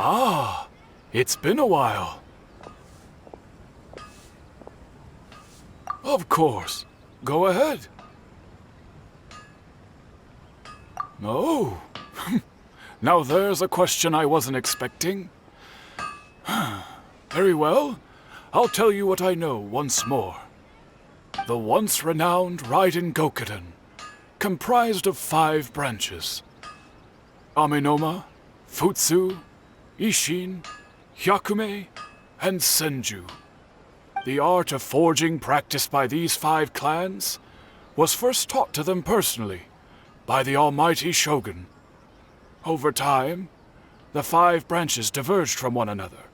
Ah, it's been a while. Of course. Go ahead. Oh, now there's a question I wasn't expecting. Very well. I'll tell you what I know once more. The once renowned Raiden Gokuden, comprised of 5 branches. Amenoma, Futsu, Ishin, Hyakume, and Senju. The art of forging practiced by these 5 clans was first taught to them personally by the almighty Shogun. Over time, the 5 branches diverged from one another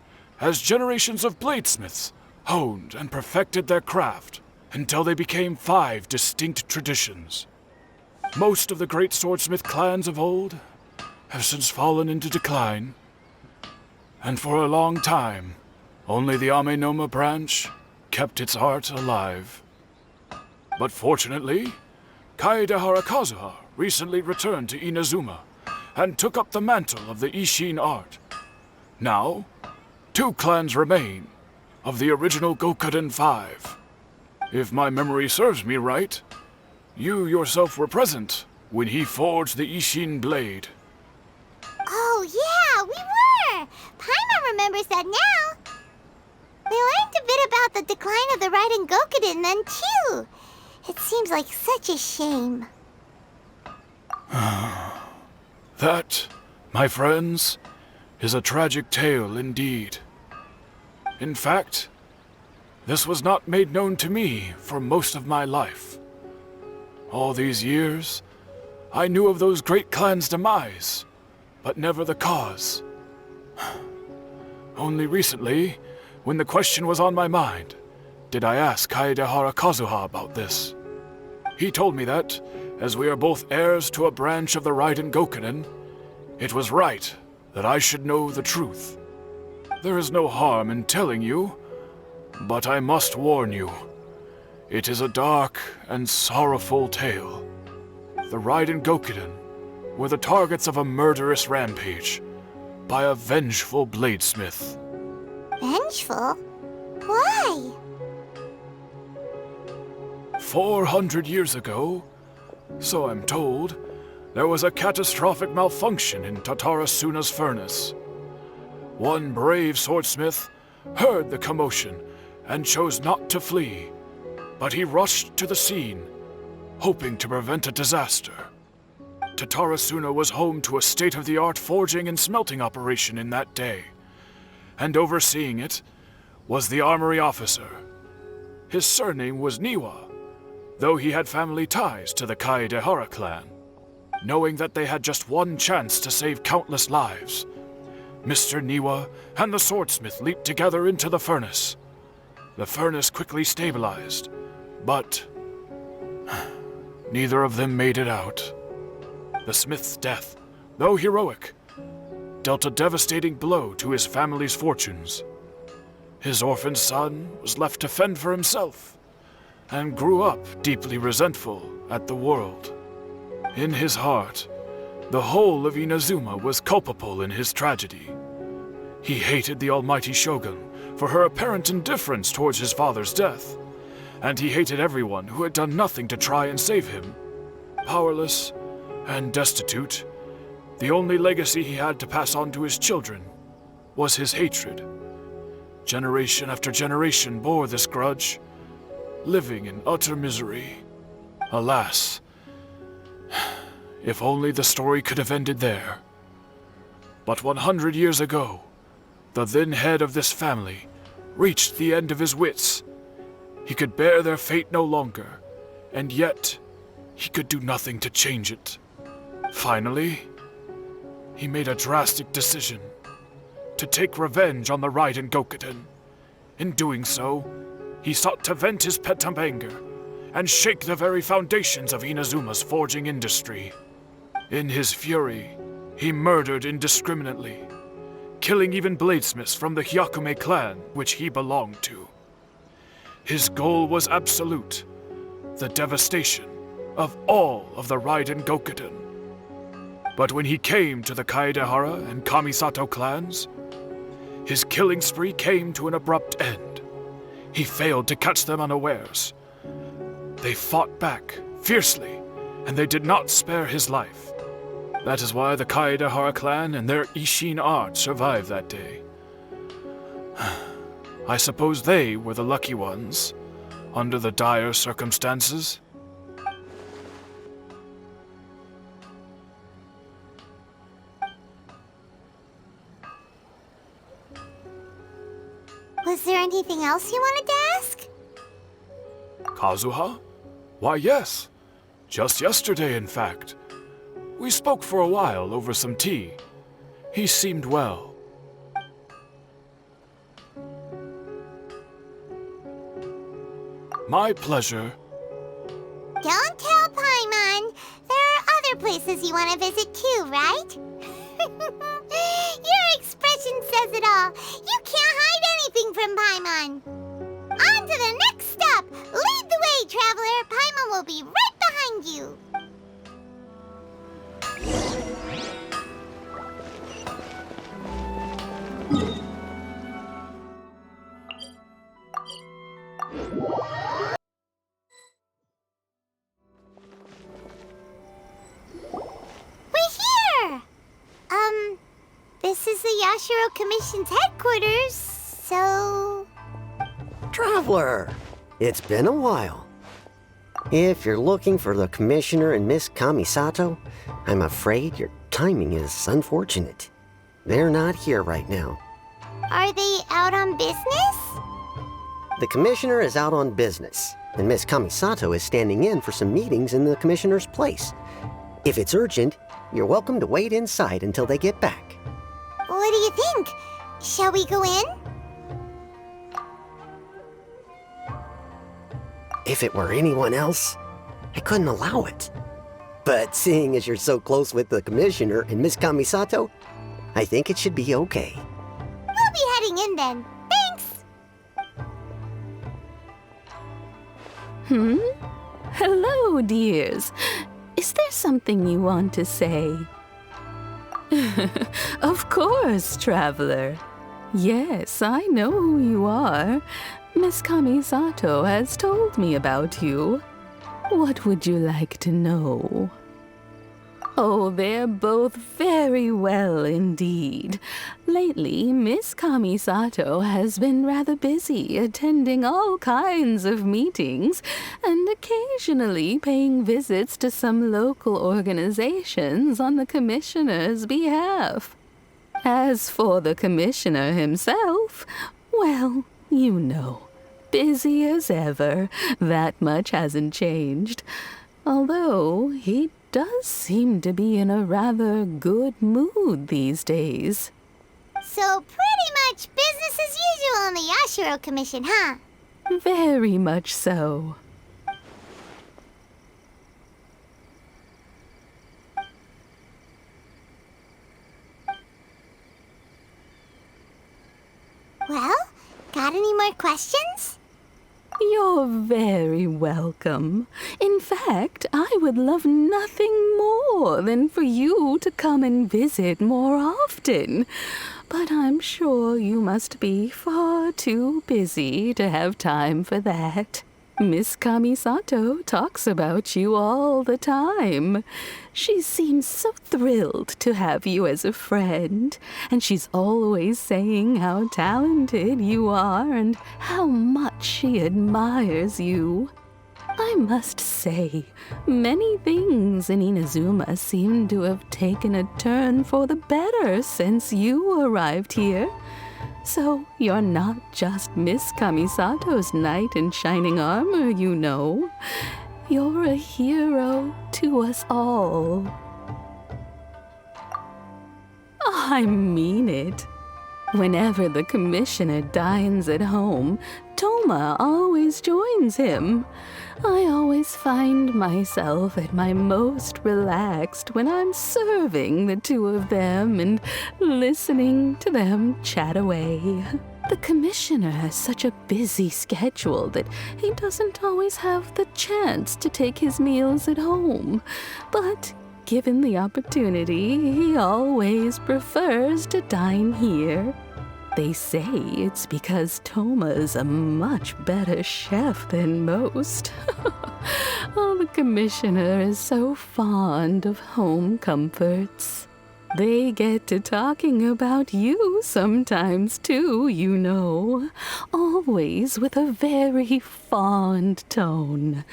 as generations of bladesmiths honed and perfected their craft until they became 5 distinct traditions. Most of the great swordsmith clans of old have since fallen into decline, and for a long time, only the Amenoma branch kept its art alive. But fortunately, Kaedehara Kazuha recently returned to Inazuma and took up the mantle of the Ishin art. Now, 2 clans remain of the original Gokuden 5. If my memory serves me right, you yourself were present when he forged the Ishin blade. Oh, yeah, we were! Paimon remembers that now. We learned a bit about the decline of the Raiden Gokuden then, too. It seems like such a shame. That, my friends, is a tragic tale indeed. In fact, this was not made known to me for most of my life. All these years, I knew of those great clans' demise, but never the cause. Only recently, when the question was on my mind, did I ask Kaedehara Kazuha about this. He told me that, as we are both heirs to a branch of the Raiden Gokuden, it was right that I should know the truth. There is no harm in telling you, but I must warn you. It is a dark and sorrowful tale. The Raiden Gokuden were the targets of a murderous rampage by a vengeful bladesmith. Vengeful? Why? 400 years ago, so I'm told, there was a catastrophic malfunction in Tatarasuna's furnace. One brave swordsmith heard the commotion and chose not to flee, but he rushed to the scene, hoping to prevent a disaster. Tatarasuna was home to a state-of-the-art forging and smelting operation in that day, and overseeing it was the armory officer. His surname was Niwa, though he had family ties to the Kaedehara clan. Knowing that they had just one chance to save countless lives, Mr. Niwa and the swordsmith leaped together into the furnace. The furnace quickly stabilized, but neither of them made it out. The smith's death, though heroic, dealt a devastating blow to his family's fortunes. His orphaned son was left to fend for himself, and grew up deeply resentful at the world. In his heart, the whole of Inazuma was culpable in his tragedy. He hated the almighty Shogun for her apparent indifference towards his father's death, and he hated everyone who had done nothing to try and save him. Powerless and destitute, the only legacy he had to pass on to his children was his hatred. Generation after generation bore this grudge, living in utter misery. Alas, if only the story could have ended there. But 100 years ago, the then head of this family reached the end of his wits. He could bear their fate no longer, and yet he could do nothing to change it. Finally, he made a drastic decision to take revenge on the Raiden Gokuden. In doing so, he sought to vent his pent-up anger and shake the very foundations of Inazuma's forging industry. In his fury, he murdered indiscriminately, killing even bladesmiths from the Hyakume clan which he belonged to. His goal was absolute, the devastation of all of the Raiden Gokuden. But when he came to the Kaedehara and Kamisato clans, his killing spree came to an abrupt end. He failed to catch them unawares. They fought back fiercely, and they did not spare his life. That is why the Kaedehara clan and their Ishin art survived that day. I suppose they were the lucky ones, under the dire circumstances. Was there anything else you wanted to ask? Kazuha? Why, yes. Just yesterday, in fact. We spoke for a while over some tea. He seemed well. My pleasure. Don't tell Paimon. There are other places you want to visit too, right? Your expression says it all. You can't hide anything from Paimon. On to the next stop. Lead the way, traveler. Paimon will be right behind you. This is the Yashiro Commission's headquarters, so... Traveler, it's been a while. If you're looking for the Commissioner and Miss Kamisato, I'm afraid your timing is unfortunate. They're not here right now. Are they out on business? The Commissioner is out on business, and Miss Kamisato is standing in for some meetings in the Commissioner's place. If it's urgent, you're welcome to wait inside until they get back. What do you think? Shall we go in? If it were anyone else, I couldn't allow it. But seeing as you're so close with the Commissioner and Miss Kamisato, I think it should be okay. We'll be heading in then. Thanks! Hello, dears. Is there something you want to say? Of course, traveler. Yes, I know who you are. Miss Kamisato has told me about you. What would you like to know? Oh, they're both very well indeed. Lately, Miss Kamisato has been rather busy attending all kinds of meetings and occasionally paying visits to some local organizations on the Commissioner's behalf. As for the Commissioner himself, well, you know, busy as ever. That much hasn't changed. Although he does seem to be in a rather good mood these days. So pretty much business as usual on the Yashiro Commission, huh? Very much so. Well, got any more questions? You're very welcome. In fact, I would love nothing more than for you to come and visit more often. But I'm sure you must be far too busy to have time for that. Miss Kamisato talks about you all the time. She seems so thrilled to have you as a friend, and she's always saying how talented you are and how much she admires you. I must say, many things in Inazuma seem to have taken a turn for the better since you arrived here. So you're not just Miss Kamisato's knight in shining armor, you know. You're a hero to us all. I mean it. Whenever the Commissioner dines at home, Toma always joins him. I always find myself at my most relaxed when I'm serving the two of them and listening to them chat away. The Commissioner has such a busy schedule that he doesn't always have the chance to take his meals at home. But given the opportunity, he always prefers to dine here. They say it's because Toma's a much better chef than most. Oh, the commissioner is so fond of home comforts. They get to talking about you sometimes, too, you know. Always with a very fond tone.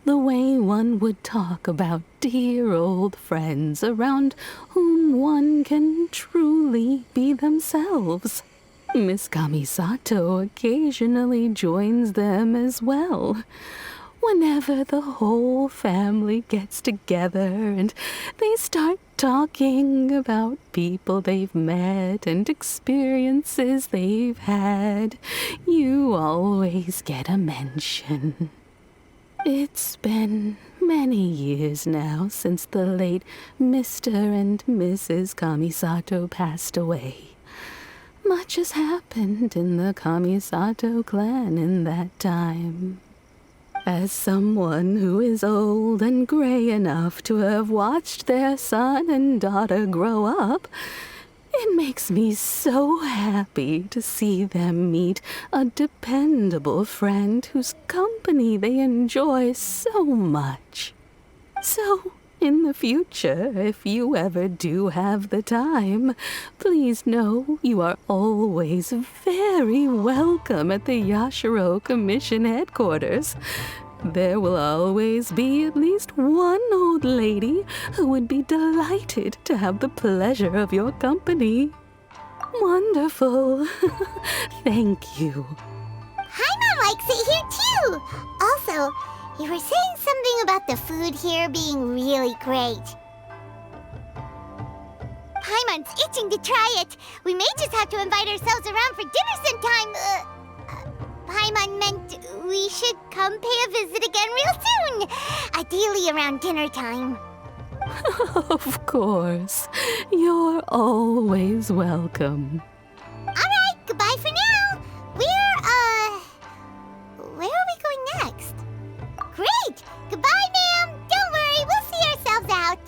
The way one would talk about dear old friends around whom one can truly be themselves. Miss Kamisato occasionally joins them as well. Whenever the whole family gets together and they start talking about people they've met and experiences they've had, you always get a mention. It's been many years now since the late Mr. and Mrs. Kamisato passed away. Much has happened in the Kamisato clan in that time. As someone who is old and gray enough to have watched their son and daughter grow up, it makes me so happy to see them meet a dependable friend whose company they enjoy so much. So, in the future, if you ever do have the time, please know you are always very welcome at the Yashiro Commission headquarters. There will always be at least one old lady who would be delighted to have the pleasure of your company. Wonderful. Thank you. Paimon likes it here too. Also, you were saying something about the food here being really great. Paimon's itching to try it. We may just have to invite ourselves around for dinner sometime. Paimon meant we should come pay a visit again real soon. Ideally around dinner time. Of course. You're always welcome. Alright, goodbye for now. Where are we going next? Great! Goodbye, ma'am! Don't worry, we'll see ourselves out.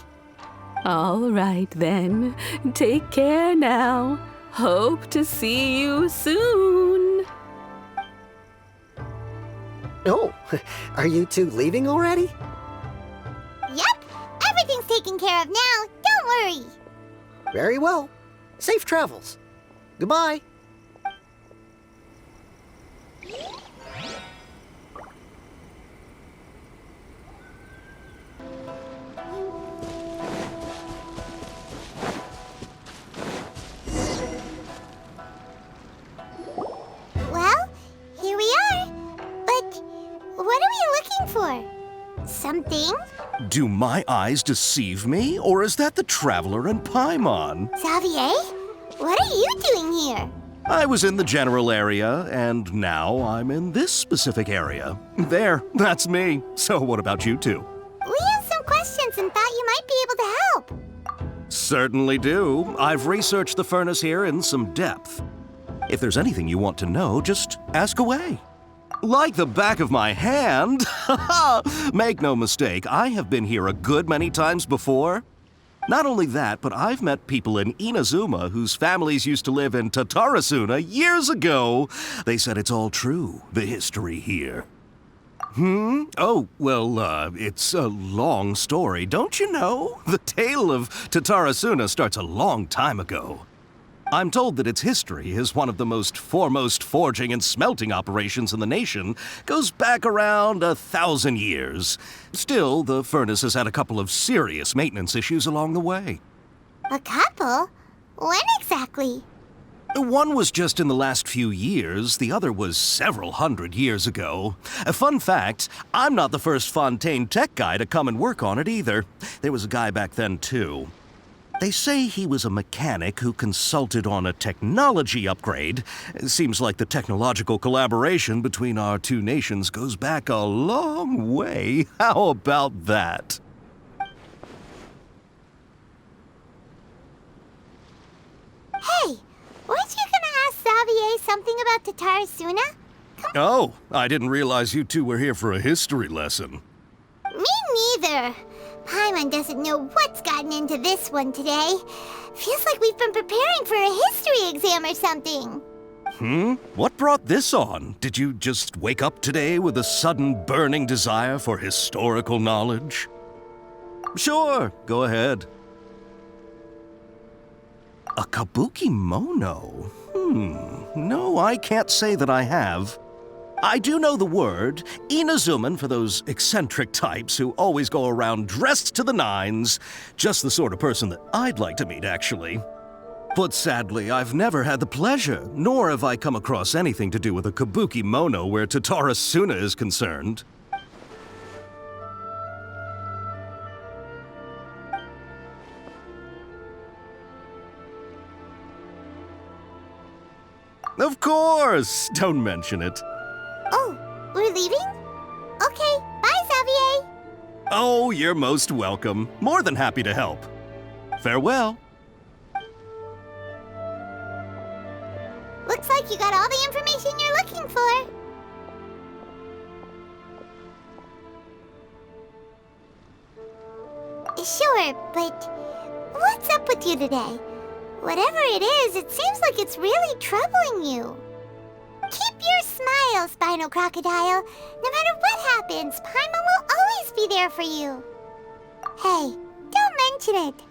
All right, then. Take care now. Hope to see you soon. Oh, are you two leaving already? Yep, everything's taken care of now. Don't worry. Very well. Safe travels. Goodbye. Well, here we are. But what are we looking for? Something? Do my eyes deceive me, or is that the Traveler and Paimon? Xavier? What are you doing here? I was in the general area, and now I'm in this specific area. There, that's me. So what about you two? We have some questions and thought you might be able to help. Certainly do. I've researched the furnace here in some depth. If there's anything you want to know, just ask away. Like the back of my hand. Make no mistake, I have been here a good many times before. Not only that, but I've met people in Inazuma whose families used to live in Tatarasuna years ago. They said it's all true, the history here. Oh, well, it's a long story, don't you know? The tale of Tatarasuna starts a long time ago. I'm told that its history is one of the most foremost forging and smelting operations in the nation, goes back around 1,000 years. Still, the furnace has had a couple of serious maintenance issues along the way. A couple? When exactly? One was just in the last few years, the other was several hundred years ago. A fun fact, I'm not the first Fontaine tech guy to come and work on it either. There was a guy back then, too. They say he was a mechanic who consulted on a technology upgrade. It seems like the technological collaboration between our two nations goes back a long way. How about that? Hey, weren't you gonna ask Xavier something about Tatarasuna? Oh, I didn't realize you two were here for a history lesson. Me neither. Paimon doesn't know what's gotten into this one today. Feels like we've been preparing for a history exam or something. What brought this on? Did you just wake up today with a sudden burning desire for historical knowledge? Sure, go ahead. A kabuki mono? No, I can't say that I have. I do know the word, Inazuman, for those eccentric types who always go around dressed to the nines. Just the sort of person that I'd like to meet, actually. But sadly, I've never had the pleasure, nor have I come across anything to do with a kabuki mono where Tatara Suna is concerned. Of course! Don't mention it. Oh, we're leaving? Okay, bye, Xavier. Oh, you're most welcome. More than happy to help. Farewell. Looks like you got all the information you're looking for. Sure, but what's up with you today? Whatever it is, it seems like it's really troubling you. Keep your smile, Spinal Crocodile. No matter what happens, Paimon will always be there for you. Hey, don't mention it.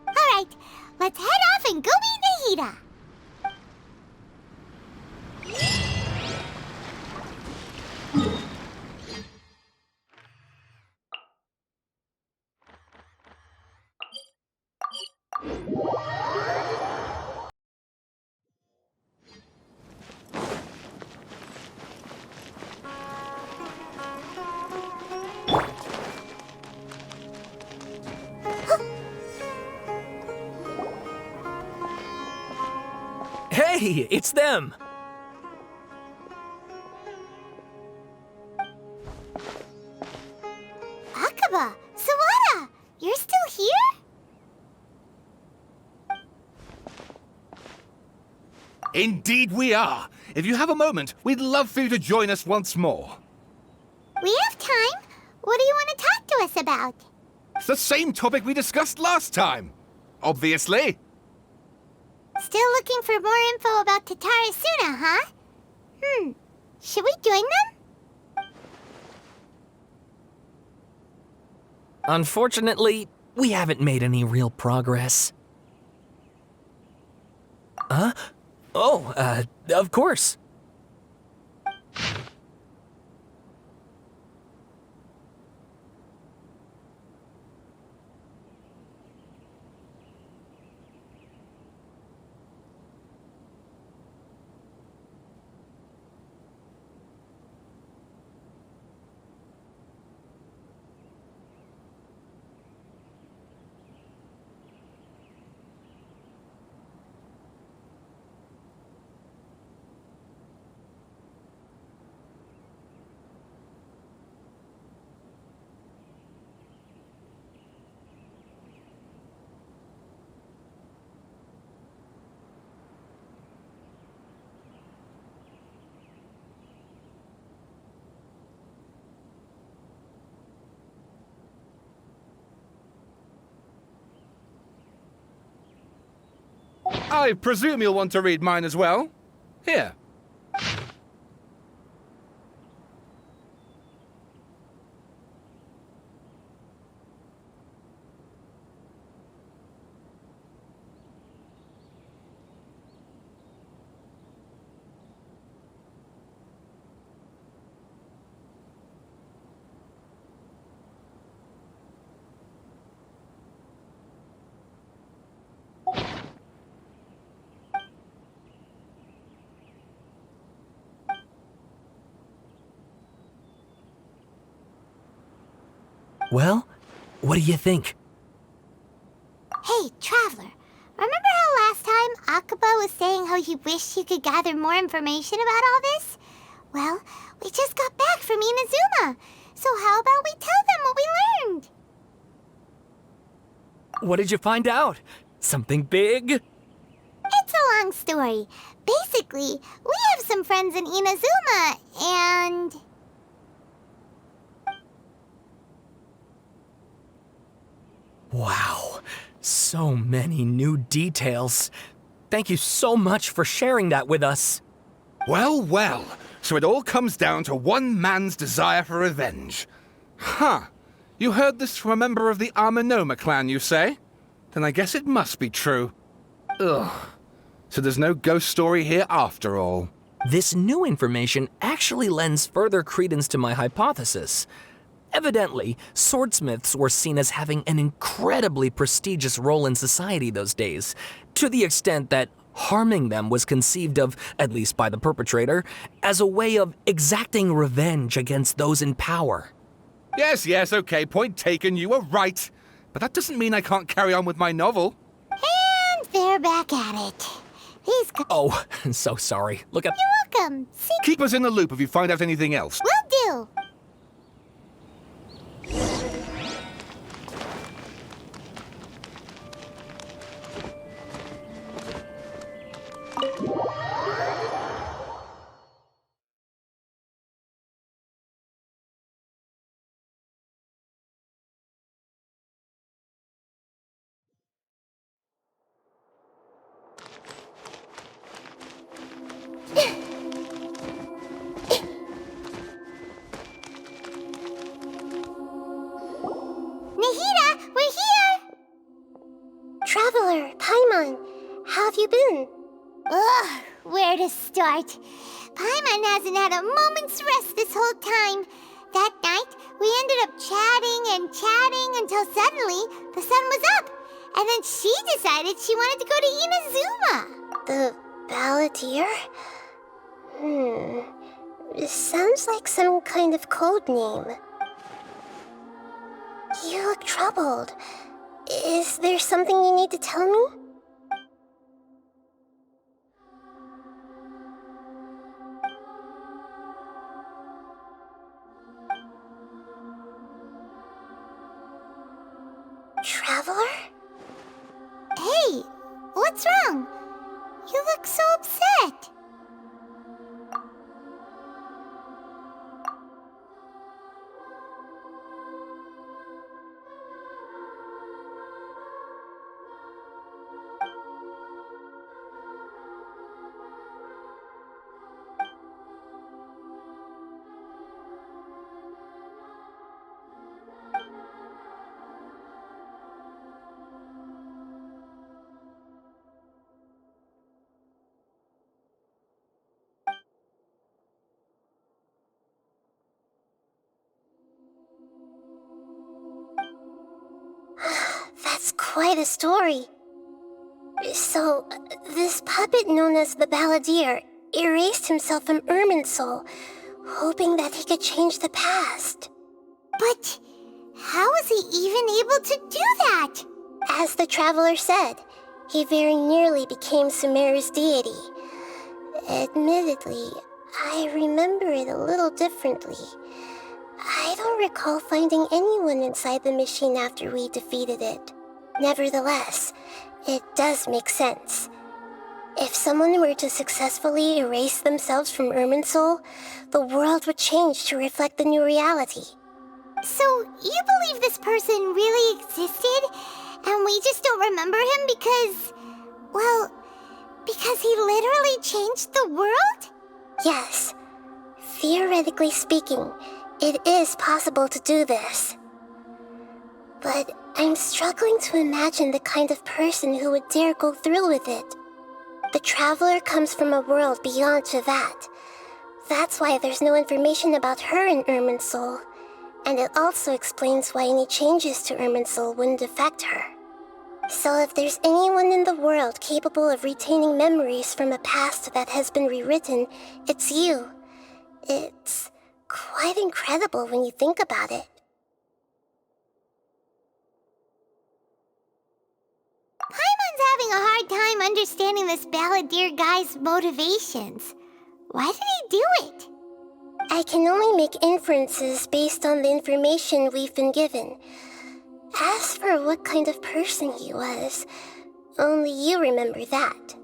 Alright, let's head off and go meet Nahida. Hey, it's them! Akaba, Sawada, you're still here? Indeed we are. If you have a moment, we'd love for you to join us once more. We have time. What do you want to talk to us about? It's the same topic we discussed last time. Obviously. Still looking for more info about Tatara Suna, huh? Should we join them? Unfortunately, we haven't made any real progress. Huh? Oh, of course. I presume you'll want to read mine as well. Here. Well, what do you think? Hey, Traveler. Remember how last time Akaba was saying how he wished he could gather more information about all this? Well, we just got back from Inazuma. So how about we tell them what we learned? What did you find out? Something big? It's a long story. Basically, we have some friends in Inazuma, and... Wow, so many new details. Thank you so much for sharing that with us. Well, well. So it all comes down to one man's desire for revenge. Huh. You heard this from a member of the Armanoma clan, you say? Then I guess it must be true. Ugh. So there's no ghost story here after all. This new information actually lends further credence to my hypothesis. Evidently, swordsmiths were seen as having an incredibly prestigious role in society those days, to the extent that harming them was conceived of, at least by the perpetrator, as a way of exacting revenge against those in power. Yes, okay, point taken, you were right. But that doesn't mean I can't carry on with my novel. And they're back at it. These Oh, so sorry. Look at... You're welcome. See, Keep us in the loop if you find out anything else. will do. Nahida, we're here! Traveler, Paimon, how have you been? Ugh, where to start? Paimon hasn't had a moment's rest this whole time. That night, we ended up chatting and chatting until suddenly the sun was up. And then she decided she wanted to go to Inazuma. The Balladeer? It sounds like some kind of code name. You look troubled. Is there something you need to tell me? Traveler? Hey, what's wrong? You look so upset. That's quite a story. So, this puppet known as the Balladeer erased himself from Irminsul, hoping that he could change the past. But how was he even able to do that? As the Traveler said, he very nearly became Sumeru's deity. Admittedly, I remember it a little differently. I don't recall finding anyone inside the machine after we defeated it. Nevertheless, it does make sense. If someone were to successfully erase themselves from Irminsul, the world would change to reflect the new reality. So, you believe this person really existed, and we just don't remember him because... well, because he literally changed the world? Yes. Theoretically speaking, it is possible to do this. But I'm struggling to imagine the kind of person who would dare go through with it. The Traveler comes from a world beyond Tevat. That's why there's no information about her in Irminsul. And it also explains why any changes to Irminsul wouldn't affect her. So if there's anyone in the world capable of retaining memories from a past that has been rewritten, it's you. It's quite incredible when you think about it. Paimon's having a hard time understanding this Balladeer guy's motivations. Why did he do it? I can only make inferences based on the information we've been given. As for what kind of person he was, only you remember that.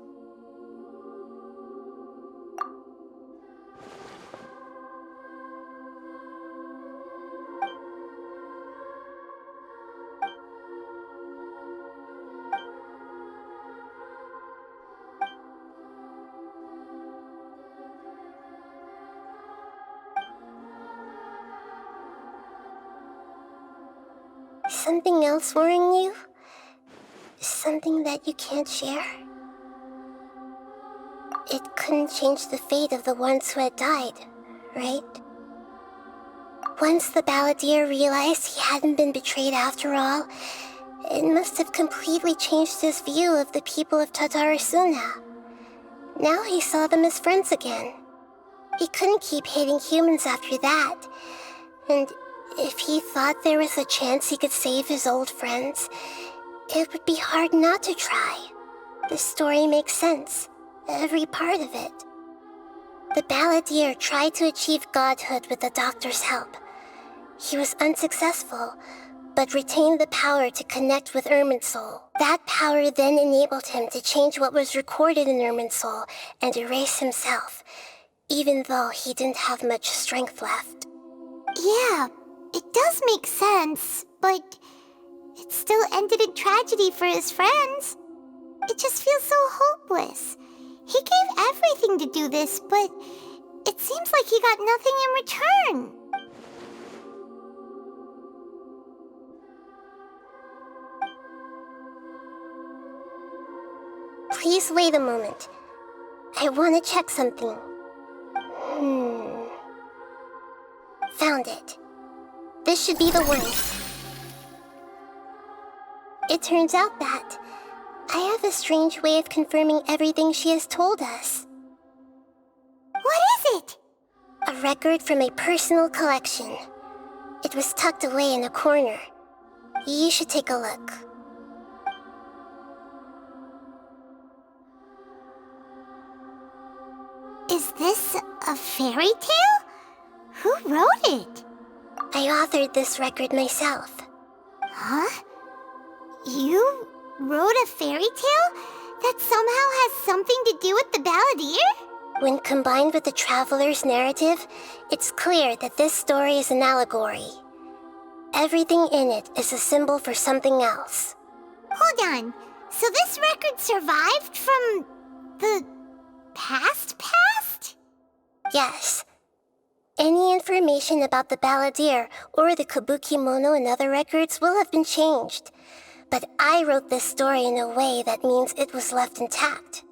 something else worrying you? Something that you can't share? It couldn't change the fate of the ones who had died, right? Once the balladeer realized he hadn't been betrayed after all, it must have completely changed his view of the people of Tatarasuna. Now he saw them as friends again. He couldn't keep hating humans after that. And if he thought there was a chance he could save his old friends, it would be hard not to try. The story makes sense, every part of it. The balladeer tried to achieve godhood with the doctor's help. He was unsuccessful, but retained the power to connect with Irminsul. That power then enabled him to change what was recorded in Irminsul and erase himself, even though he didn't have much strength left. Yeah, it does make sense, but it still ended in tragedy for his friends. It just feels so hopeless. He gave everything to do this, but it seems like he got nothing in return. Please wait a moment. I want to check something. Found it. This should be the one. It turns out that I have a strange way of confirming everything she has told us. What is it? A record from a personal collection. It was tucked away in a corner. You should take a look. Is this a fairy tale? Who wrote it? I authored this record myself. Huh? You wrote a fairy tale that somehow has something to do with the balladeer? When combined with the traveler's narrative, it's clear that this story is an allegory. Everything in it is a symbol for something else. Hold on. So this record survived from the past? Yes. Any information about the balladeer or the kabuki mono and other records will have been changed. But I wrote this story in a way that means it was left intact.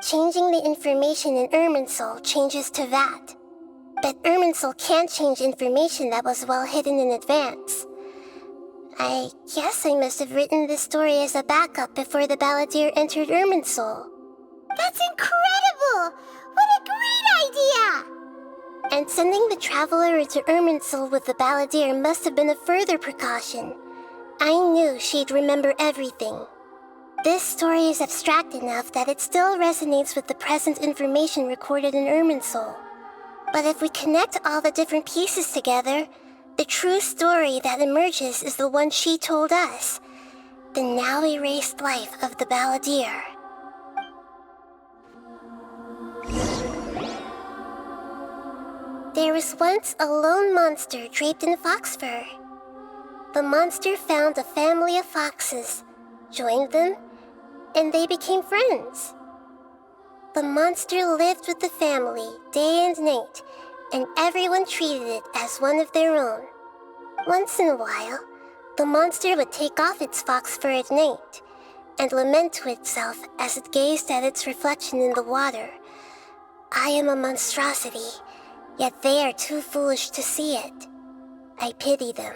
Changing the information in Irminsul changes to that. But Irminsul can't change information that was well hidden in advance. I guess I must have written this story as a backup before the balladeer entered Irminsul. That's incredible! What a great idea! And sending the traveler into Irminsul with the balladeer must have been a further precaution. I knew she'd remember everything. This story is abstract enough that it still resonates with the present information recorded in Irminsul. But if we connect all the different pieces together, the true story that emerges is the one she told us, the now erased life of the balladeer. There was once a lone monster draped in fox fur. The monster found a family of foxes, joined them, and they became friends. The monster lived with the family day and night, and everyone treated it as one of their own. Once in a while, the monster would take off its fox fur at night and lament to itself as it gazed at its reflection in the water. I am a monstrosity, yet they are too foolish to see it. I pity them.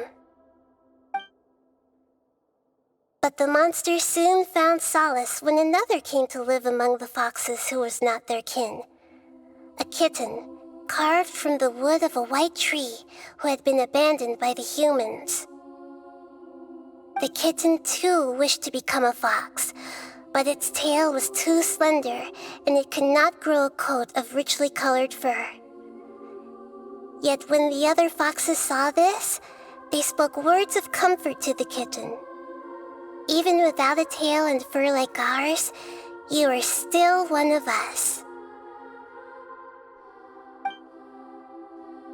But the monster soon found solace when another came to live among the foxes who was not their kin. A kitten, carved from the wood of a white tree who had been abandoned by the humans. The kitten too wished to become a fox, but its tail was too slender and it could not grow a coat of richly colored fur. Yet when the other foxes saw this, they spoke words of comfort to the kitten. Even without a tail and fur like ours, you are still one of us.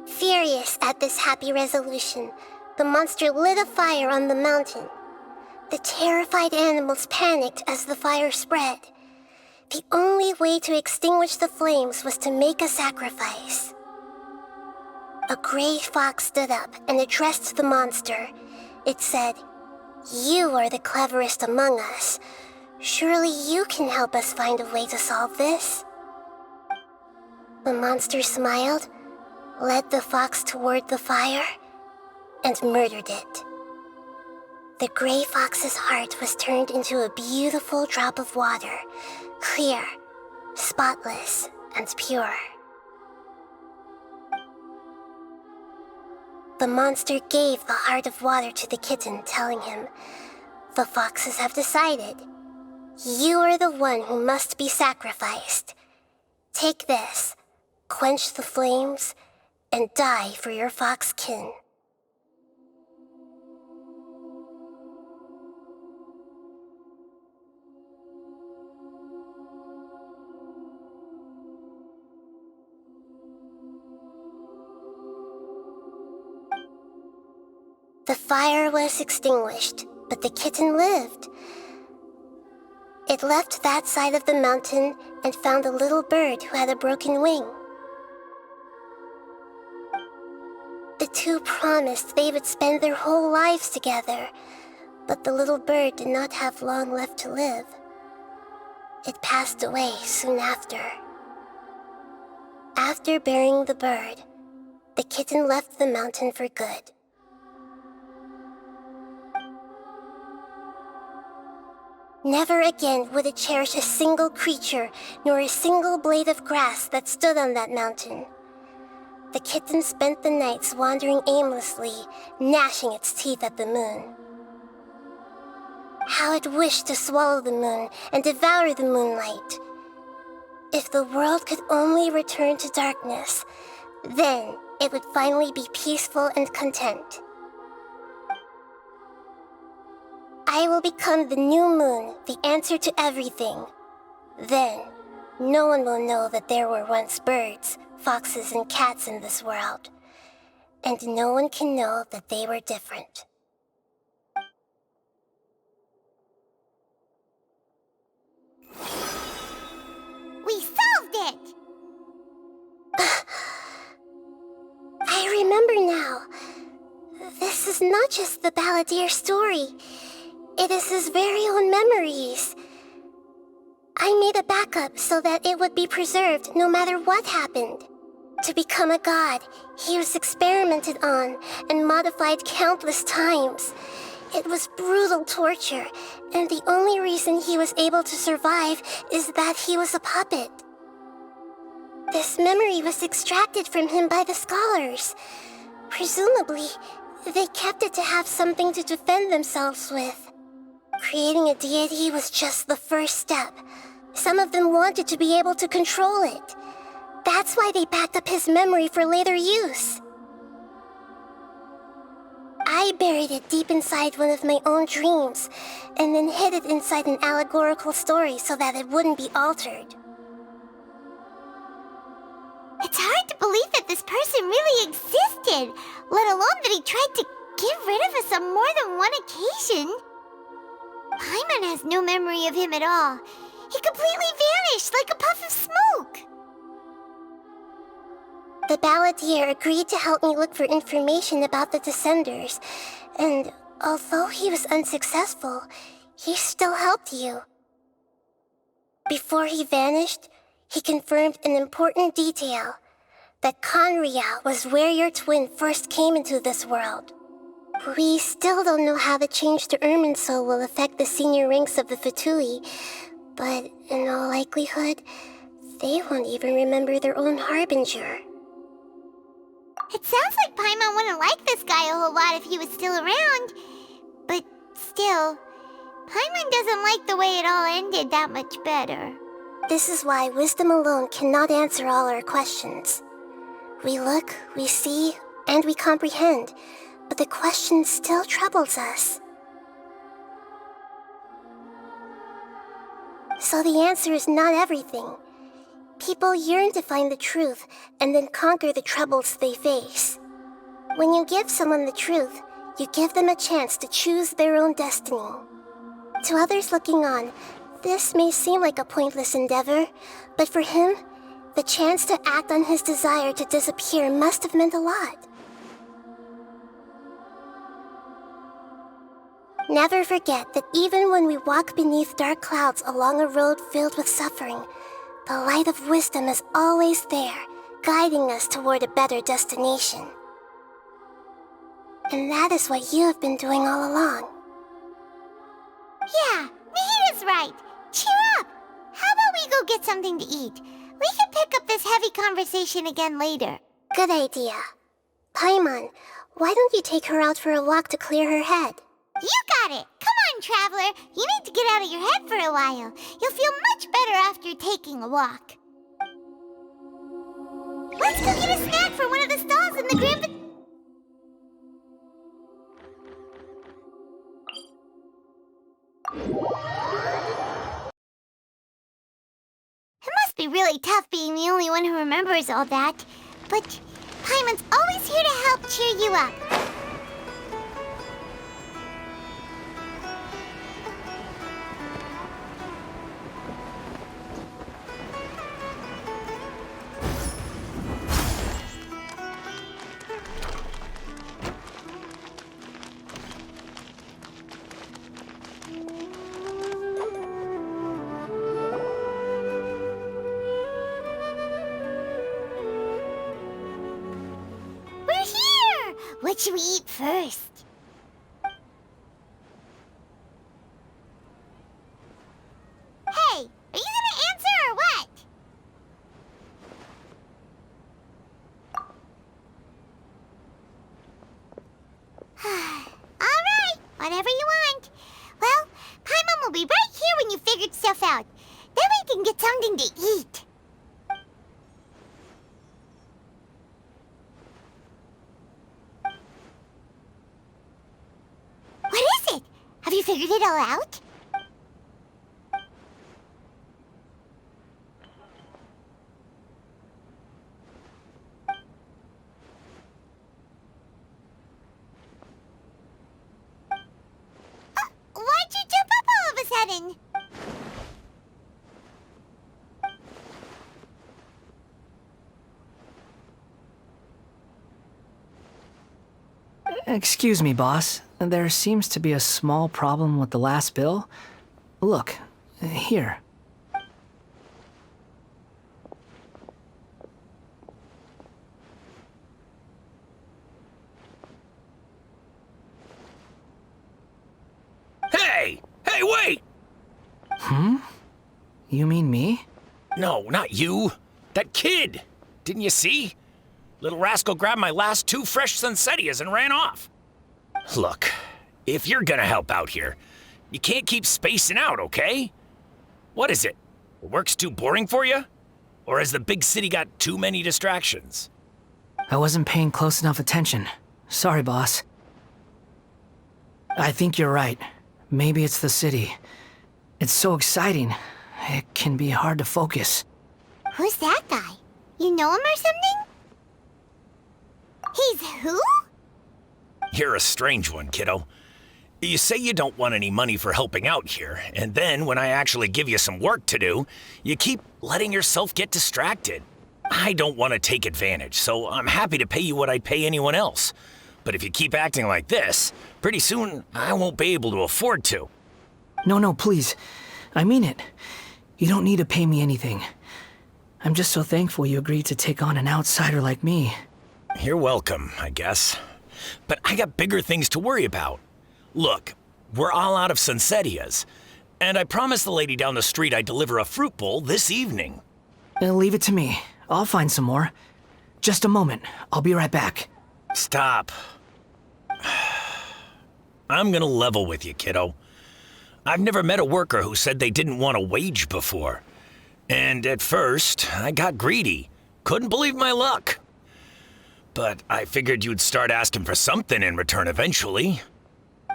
Furious at this happy resolution, the monster lit a fire on the mountain. The terrified animals panicked as the fire spread. The only way to extinguish the flames was to make a sacrifice. A gray fox stood up and addressed the monster. It said, You are the cleverest among us. Surely you can help us find a way to solve this. The monster smiled, led the fox toward the fire, and murdered it. The gray fox's heart was turned into a beautiful drop of water, clear, spotless, and pure. The monster gave the heart of water to the kitten, telling him, "The foxes have decided. You are the one who must be sacrificed. Take this, quench the flames, and die for your fox kin." The fire was extinguished, but the kitten lived. It left that side of the mountain and found a little bird who had a broken wing. The two promised they would spend their whole lives together, but the little bird did not have long left to live. It passed away soon after. After burying the bird, the kitten left the mountain for good. Never again would it cherish a single creature, nor a single blade of grass that stood on that mountain. The kitten spent the nights wandering aimlessly, gnashing its teeth at the moon. How it wished to swallow the moon and devour the moonlight. If the world could only return to darkness, then it would finally be peaceful and content. I will become the new moon, the answer to everything. Then, no one will know that there were once birds, foxes, and cats in this world. And no one can know that they were different. We solved it! I remember now. This is not just the Balladeer story. It is his very own memories. I made a backup so that it would be preserved no matter what happened. To become a god, he was experimented on and modified countless times. It was brutal torture, and the only reason he was able to survive is that he was a puppet. This memory was extracted from him by the scholars. Presumably, they kept it to have something to defend themselves with. Creating a deity was just the first step. Some of them wanted to be able to control it. That's why they backed up his memory for later use. I buried it deep inside one of my own dreams, and then hid it inside an allegorical story so that it wouldn't be altered. It's hard to believe that this person really existed, let alone that he tried to get rid of us on more than one occasion. Paimon has no memory of him at all. He completely vanished like a puff of smoke. The Balladeer agreed to help me look for information about the Descenders, and although he was unsuccessful, he still helped you. Before he vanished, he confirmed an important detail, that Conria was where your twin first came into this world. We still don't know how the change to Irminsul will affect the senior ranks of the Fatui, but in all likelihood, they won't even remember their own Harbinger. It sounds like Paimon wouldn't like this guy a whole lot if he was still around, but still, Paimon doesn't like the way it all ended that much better. This is why wisdom alone cannot answer all our questions. We look, we see, and we comprehend, but the question still troubles us. So the answer is not everything. People yearn to find the truth and then conquer the troubles they face. When you give someone the truth, you give them a chance to choose their own destiny. To others looking on, this may seem like a pointless endeavor, but for him, the chance to act on his desire to disappear must have meant a lot. Never forget that even when we walk beneath dark clouds along a road filled with suffering, the light of wisdom is always there, guiding us toward a better destination. And that is what you have been doing all along. Yeah, Nahita's right. Cheer up. How about we go get something to eat? We can pick up this heavy conversation again later. Good idea. Paimon, why don't you take her out for a walk to clear her head? You got it. Come on, Traveler. You need to get out of your head for a while. You'll feel much better after taking a walk. Let's go get a snack from one of the stalls in the Grand... It must be really tough being the only one who remembers all that. But Paimon's always here to help cheer you up. What should we eat first? Hey, are you gonna answer or what? Alright, whatever you want. Well, Paimon will be right here when you figured stuff out. Then we can get something to eat. Have you figured it all out? Why'd you jump up all of a sudden? Excuse me, boss. There seems to be a small problem with the last bill. Look, here. Hey! Hey, wait! You mean me? No, not you. That kid! Didn't you see? Little rascal grabbed my last 2 fresh Sunsettias and ran off. Look, if you're gonna help out here, you can't keep spacing out, okay? What is it? Work's too boring for you? Or has the big city got too many distractions? I wasn't paying close enough attention. Sorry, boss. I think you're right. Maybe it's the city. It's so exciting. It can be hard to focus. Who's that guy? You know him or something? He's who? You're a strange one, kiddo. You say you don't want any money for helping out here, and then when I actually give you some work to do, you keep letting yourself get distracted. I don't want to take advantage, so I'm happy to pay you what I'd pay anyone else. But if you keep acting like this, pretty soon I won't be able to afford to. No, please. I mean it. You don't need to pay me anything. I'm just so thankful you agreed to take on an outsider like me. You're welcome, I guess. But I got bigger things to worry about. Look, we're all out of Sunsettias, and I promised the lady down the street I'd deliver a fruit bowl this evening. Leave it to me. I'll find some more. Just a moment. I'll be right back. Stop. I'm gonna level with you, kiddo. I've never met a worker who said they didn't want a wage before. And at first, I got greedy. Couldn't believe my luck. But I figured you'd start asking for something in return eventually.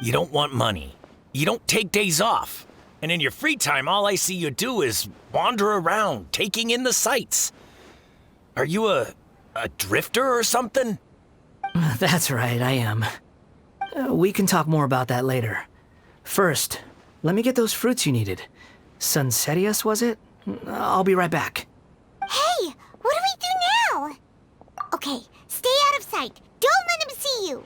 You don't want money. You don't take days off. And in your free time, all I see you do is wander around, taking in the sights. Are you a drifter or something? That's right, I am. We can talk more about that later. First, let me get those fruits you needed. Sunsettias, was it? I'll be right back. Hey, what do we do now? Okay, stay out of sight. Don't let him see you.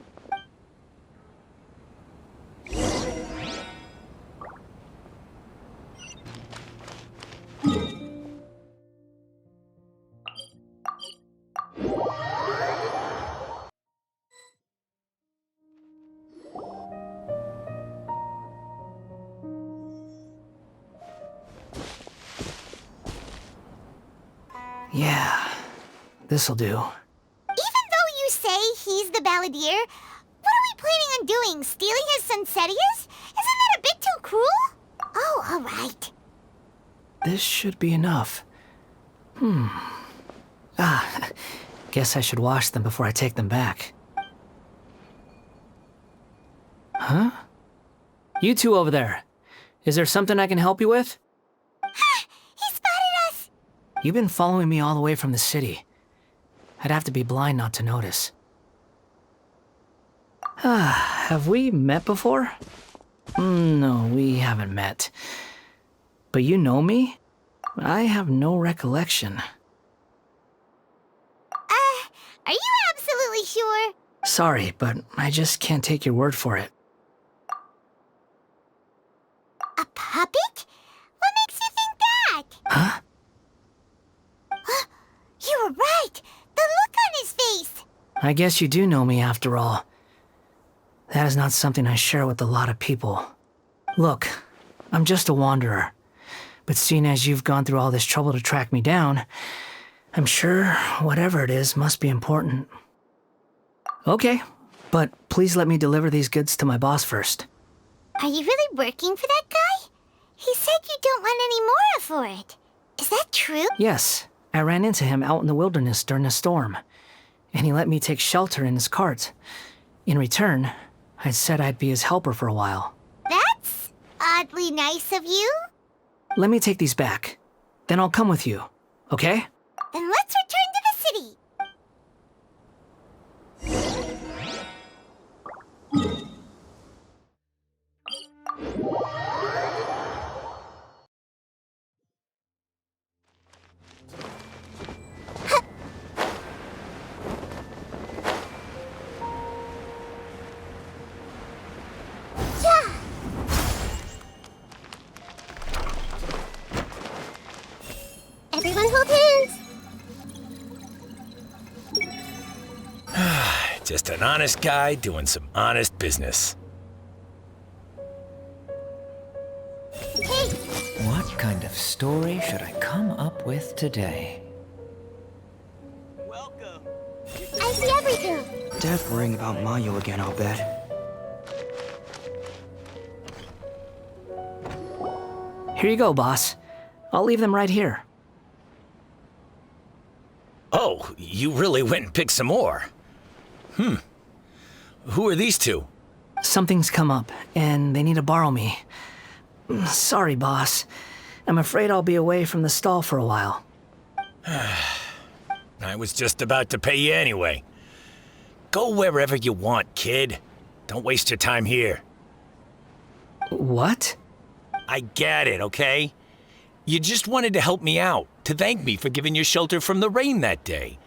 Yeah, this'll do. Even though you say he's the balladeer, what are we planning on doing? Stealing his Sunsetias? Isn't that a bit too cruel? Oh, all right. This should be enough. Guess I should wash them before I take them back. Huh? You two over there. Is there something I can help you with? He spotted us! You've been following me all the way from the city. I'd have to be blind not to notice. Have we met before? No, we haven't met. But you know me? I have no recollection. Are you absolutely sure? Sorry, but I just can't take your word for it. A puppet? What makes you think that? Huh? You were right! The look on his face! I guess you do know me after all. That is not something I share with a lot of people. Look, I'm just a wanderer. But seeing as you've gone through all this trouble to track me down, I'm sure whatever it is must be important. Okay, but please let me deliver these goods to my boss first. Are you really working for that guy? He said you don't want any more for it. Is that true? Yes, I ran into him out in the wilderness during a storm, and he let me take shelter in his cart. In return, I said I'd be his helper for a while. That's oddly nice of you. Let me take these back. Then I'll come with you, okay? Then let's return to the city. Everyone hold hands. Just an honest guy doing some honest business. Hey, What kind of story should I come up with today? I see everything. Dev worrying about Mayu again, I'll bet. Here you go, boss. I'll leave them right here. Oh, you really went and picked some more. Who are these two? Something's come up, and they need to borrow me. Sorry, boss. I'm afraid I'll be away from the stall for a while. I was just about to pay you anyway. Go wherever you want, kid. Don't waste your time here. What? I get it, okay? You just wanted to help me out, to thank me for giving you shelter from the rain that day.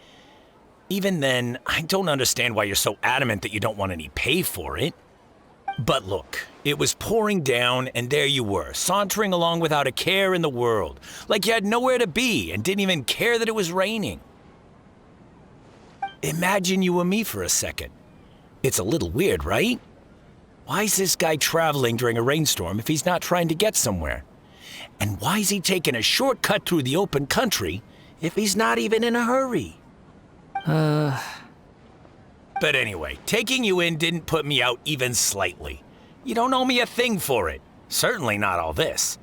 Even then, I don't understand why you're so adamant that you don't want any pay for it. But look, it was pouring down, and there you were, sauntering along without a care in the world, like you had nowhere to be and didn't even care that it was raining. Imagine you were me for a second. It's a little weird, right? Why is this guy traveling during a rainstorm if he's not trying to get somewhere? And why is he taking a shortcut through the open country if he's not even in a hurry? But anyway, taking you in didn't put me out even slightly. You don't owe me a thing for it. Certainly not all this.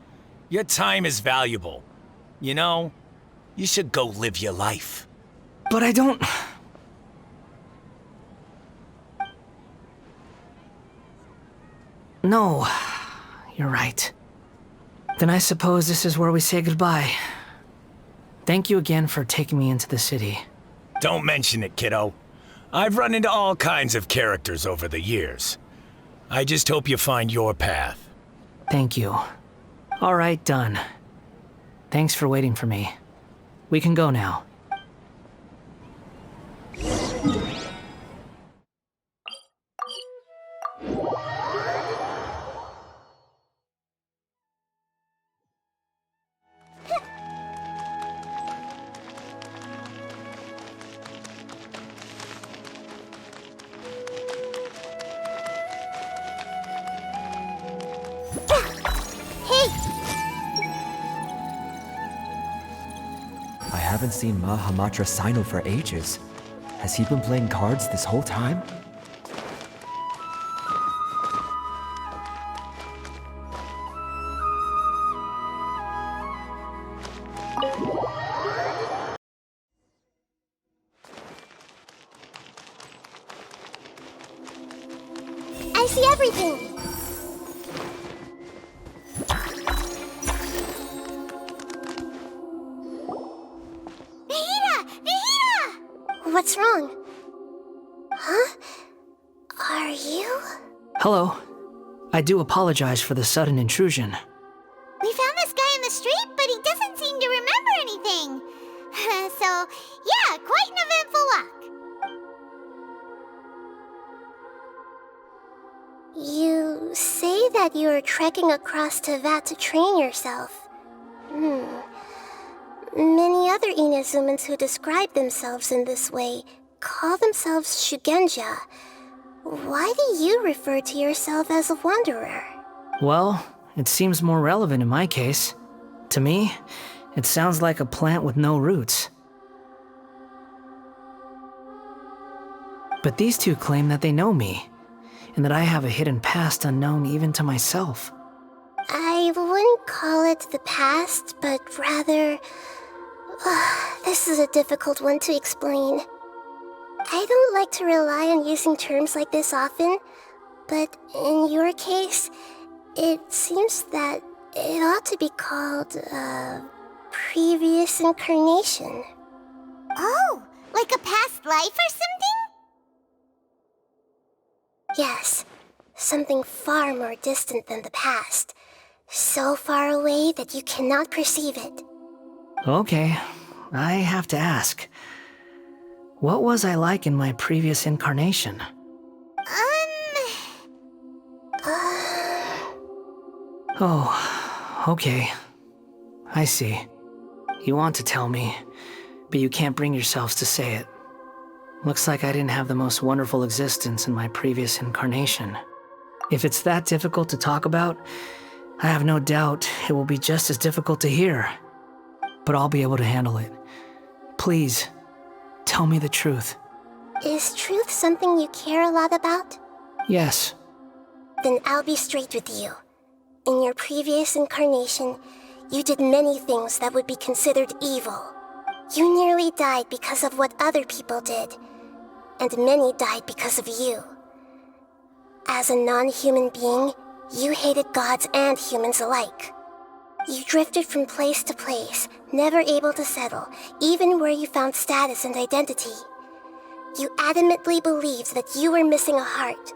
Your time is valuable. You know, you should go live your life. But I don't... No, you're right. Then I suppose this is where we say goodbye. Thank you again for taking me into the city. Don't mention it, kiddo. I've run into all kinds of characters over the years. I just hope you find your path. Thank you. All right, done. Thanks for waiting for me. We can go now. I haven't seen Ma Hamatra Sino for ages. Has he been playing cards this whole time? I see everything! What's wrong? Huh? Are you? Hello. I do apologize for the sudden intrusion. We found this guy in the street, but he doesn't seem to remember anything. So, yeah, quite an eventful walk. You say that you're trekking across Tevat to train yourself. Many other Inazumans who describe themselves in this way call themselves Shugenja. Why do you refer to yourself as a wanderer? Well, it seems more relevant in my case. To me, it sounds like a plant with no roots. But these two claim that they know me, and that I have a hidden past unknown even to myself. I wouldn't call it the past, but rather... this is a difficult one to explain. I don't like to rely on using terms like this often, but in your case, it seems that it ought to be called, previous incarnation. Oh, like a past life or something? Yes, something far more distant than the past. So far away that you cannot perceive it. Okay, I have to ask. What was I like in my previous incarnation? Oh, okay. I see. You want to tell me, but you can't bring yourselves to say it. Looks like I didn't have the most wonderful existence in my previous incarnation. If it's that difficult to talk about, I have no doubt it will be just as difficult to hear. But I'll be able to handle it. Please, tell me the truth. Is truth something you care a lot about? Yes. Then I'll be straight with you. In your previous incarnation, you did many things that would be considered evil. You nearly died because of what other people did, and many died because of you. As a non-human being, you hated gods and humans alike. You drifted from place to place, never able to settle, even where you found status and identity. You adamantly believed that you were missing a heart.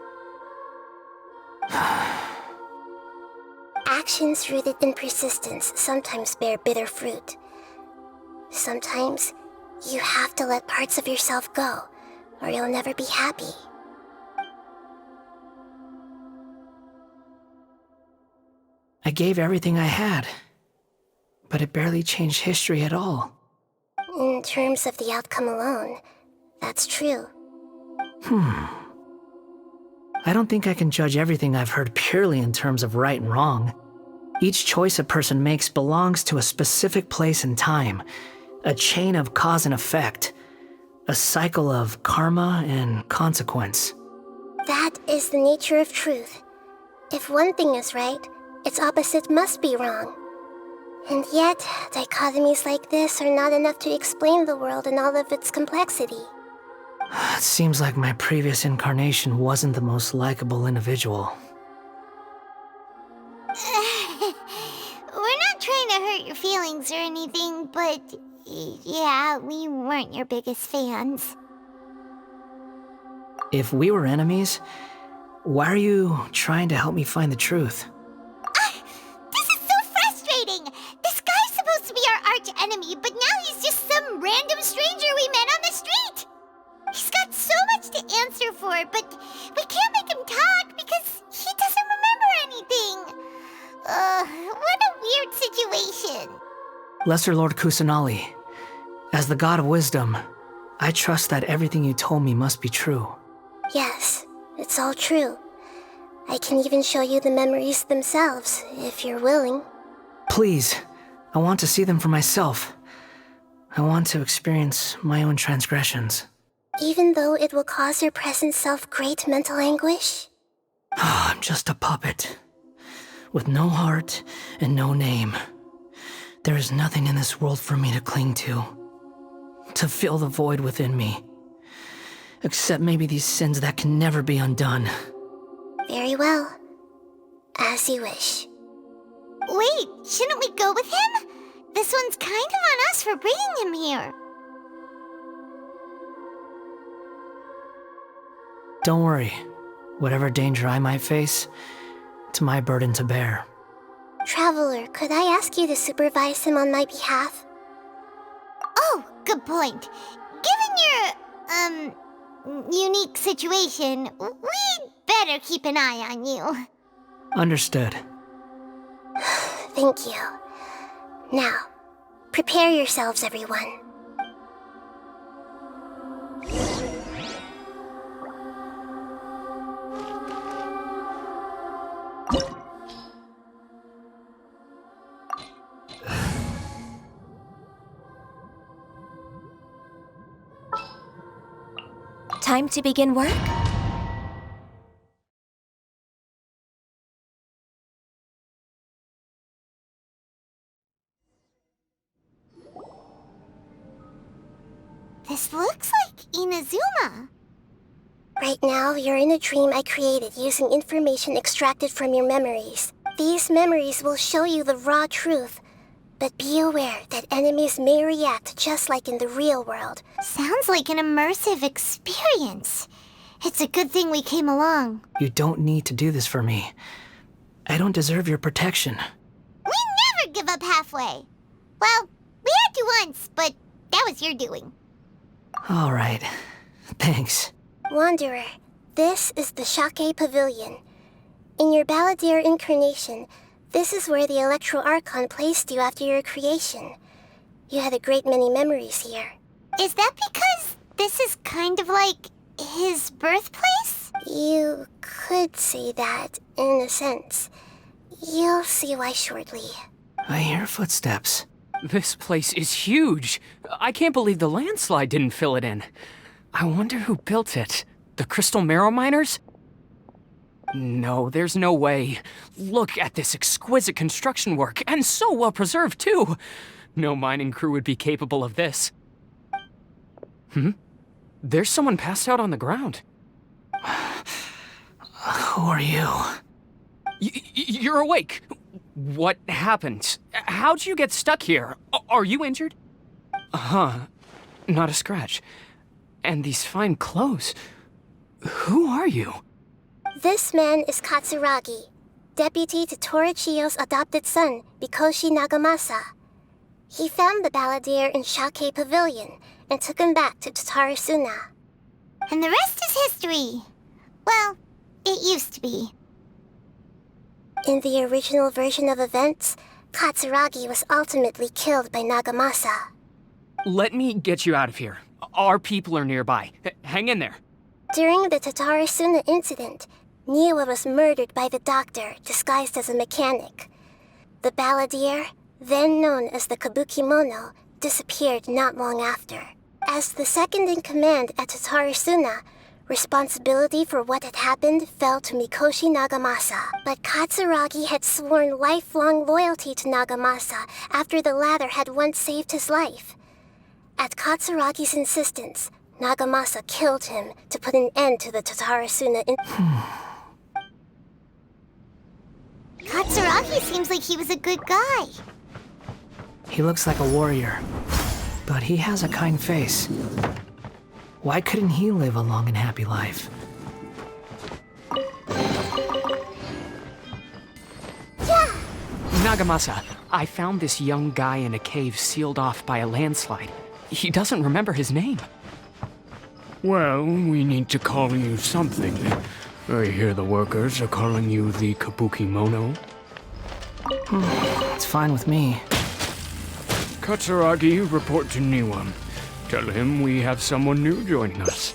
Actions rooted in persistence sometimes bear bitter fruit. Sometimes, you have to let parts of yourself go, or you'll never be happy. I gave everything I had, but it barely changed history at all. In terms of the outcome alone, that's true. I don't think I can judge everything I've heard purely in terms of right and wrong. Each choice a person makes belongs to a specific place and time, a chain of cause and effect, a cycle of karma and consequence. That is the nature of truth. If one thing is right, its opposite must be wrong. And yet, dichotomies like this are not enough to explain the world in all of its complexity. It seems like my previous incarnation wasn't the most likable individual. We're not trying to hurt your feelings or anything, but yeah, we weren't your biggest fans. If we were enemies, why are you trying to help me find the truth? This is so frustrating! This guy's supposed to be our arch enemy, but now he's just some random stranger we met on the street! He's got so much to answer for, but we can't make him talk because he doesn't remember anything. What a weird situation. Lesser Lord Kusanali, as the God of Wisdom, I trust that everything you told me must be true. Yes, it's all true. I can even show you the memories themselves, if you're willing. Please, I want to see them for myself. I want to experience my own transgressions. Even though it will cause your present self great mental anguish? I'm just a puppet, with no heart and no name. There is nothing in this world for me to cling to fill the void within me. Except maybe these sins that can never be undone. Very well. As you wish. Wait, shouldn't we go with him? This one's kind of on us for bringing him here. Don't worry. Whatever danger I might face, it's my burden to bear. Traveler, could I ask you to supervise him on my behalf? Oh, good point. Given your, unique situation, we'd better keep an eye on you. Understood. Thank you. Now, prepare yourselves, everyone. Time to begin work? This looks like Inazuma. Right now, you're in a dream I created using information extracted from your memories. These memories will show you the raw truth, but be aware that enemies may react just like in the real world. Sounds like an immersive experience. It's a good thing we came along. You don't need to do this for me. I don't deserve your protection. We never give up halfway. Well, we had to once, but that was your doing. All right. Thanks. Wanderer, this is the Shake Pavilion. In your Balladeer incarnation, this is where the Electro Archon placed you after your creation. You had a great many memories here. Is that because this is kind of like his birthplace? You could say that, in a sense. You'll see why shortly. I hear footsteps. This place is huge. I can't believe the landslide didn't fill it in. I wonder who built it. The Crystal Marrow Miners? No, there's no way. Look at this exquisite construction work, and so well preserved, too. No mining crew would be capable of this. There's someone passed out on the ground. Who are you? You're awake. What happened? How'd you get stuck here? Are you injured? Not a scratch. And these fine clothes. Who are you? This man is Katsuragi, deputy to Torichiyo's adopted son, Mikoshi Nagamasa. He found the Balladeer in Shake Pavilion and took him back to Tatarasuna. And the rest is history. Well, it used to be. In the original version of events, Katsuragi was ultimately killed by Nagamasa. Let me get you out of here. Our people are nearby. Hang in there. During the Tatarasuna incident, Niwa was murdered by the doctor disguised as a mechanic. The Balladeer, then known as the Kabukimono, disappeared not long after. As the second in command at Tatarasuna, responsibility for what had happened fell to Mikoshi Nagamasa. But Katsuragi had sworn lifelong loyalty to Nagamasa after the latter had once saved his life. At Katsuragi's insistence, Nagamasa killed him to put an end to the Tatarasuna Katsuragi seems like he was a good guy. He looks like a warrior, but he has a kind face. Why couldn't he live a long and happy life? Yeah! Nagamasa, I found this young guy in a cave sealed off by a landslide. He doesn't remember his name. Well, we need to call you something. I hear the workers are calling you the Kabukimono. It's fine with me. Katsuragi, report to Niwa. Tell him we have someone new joining us.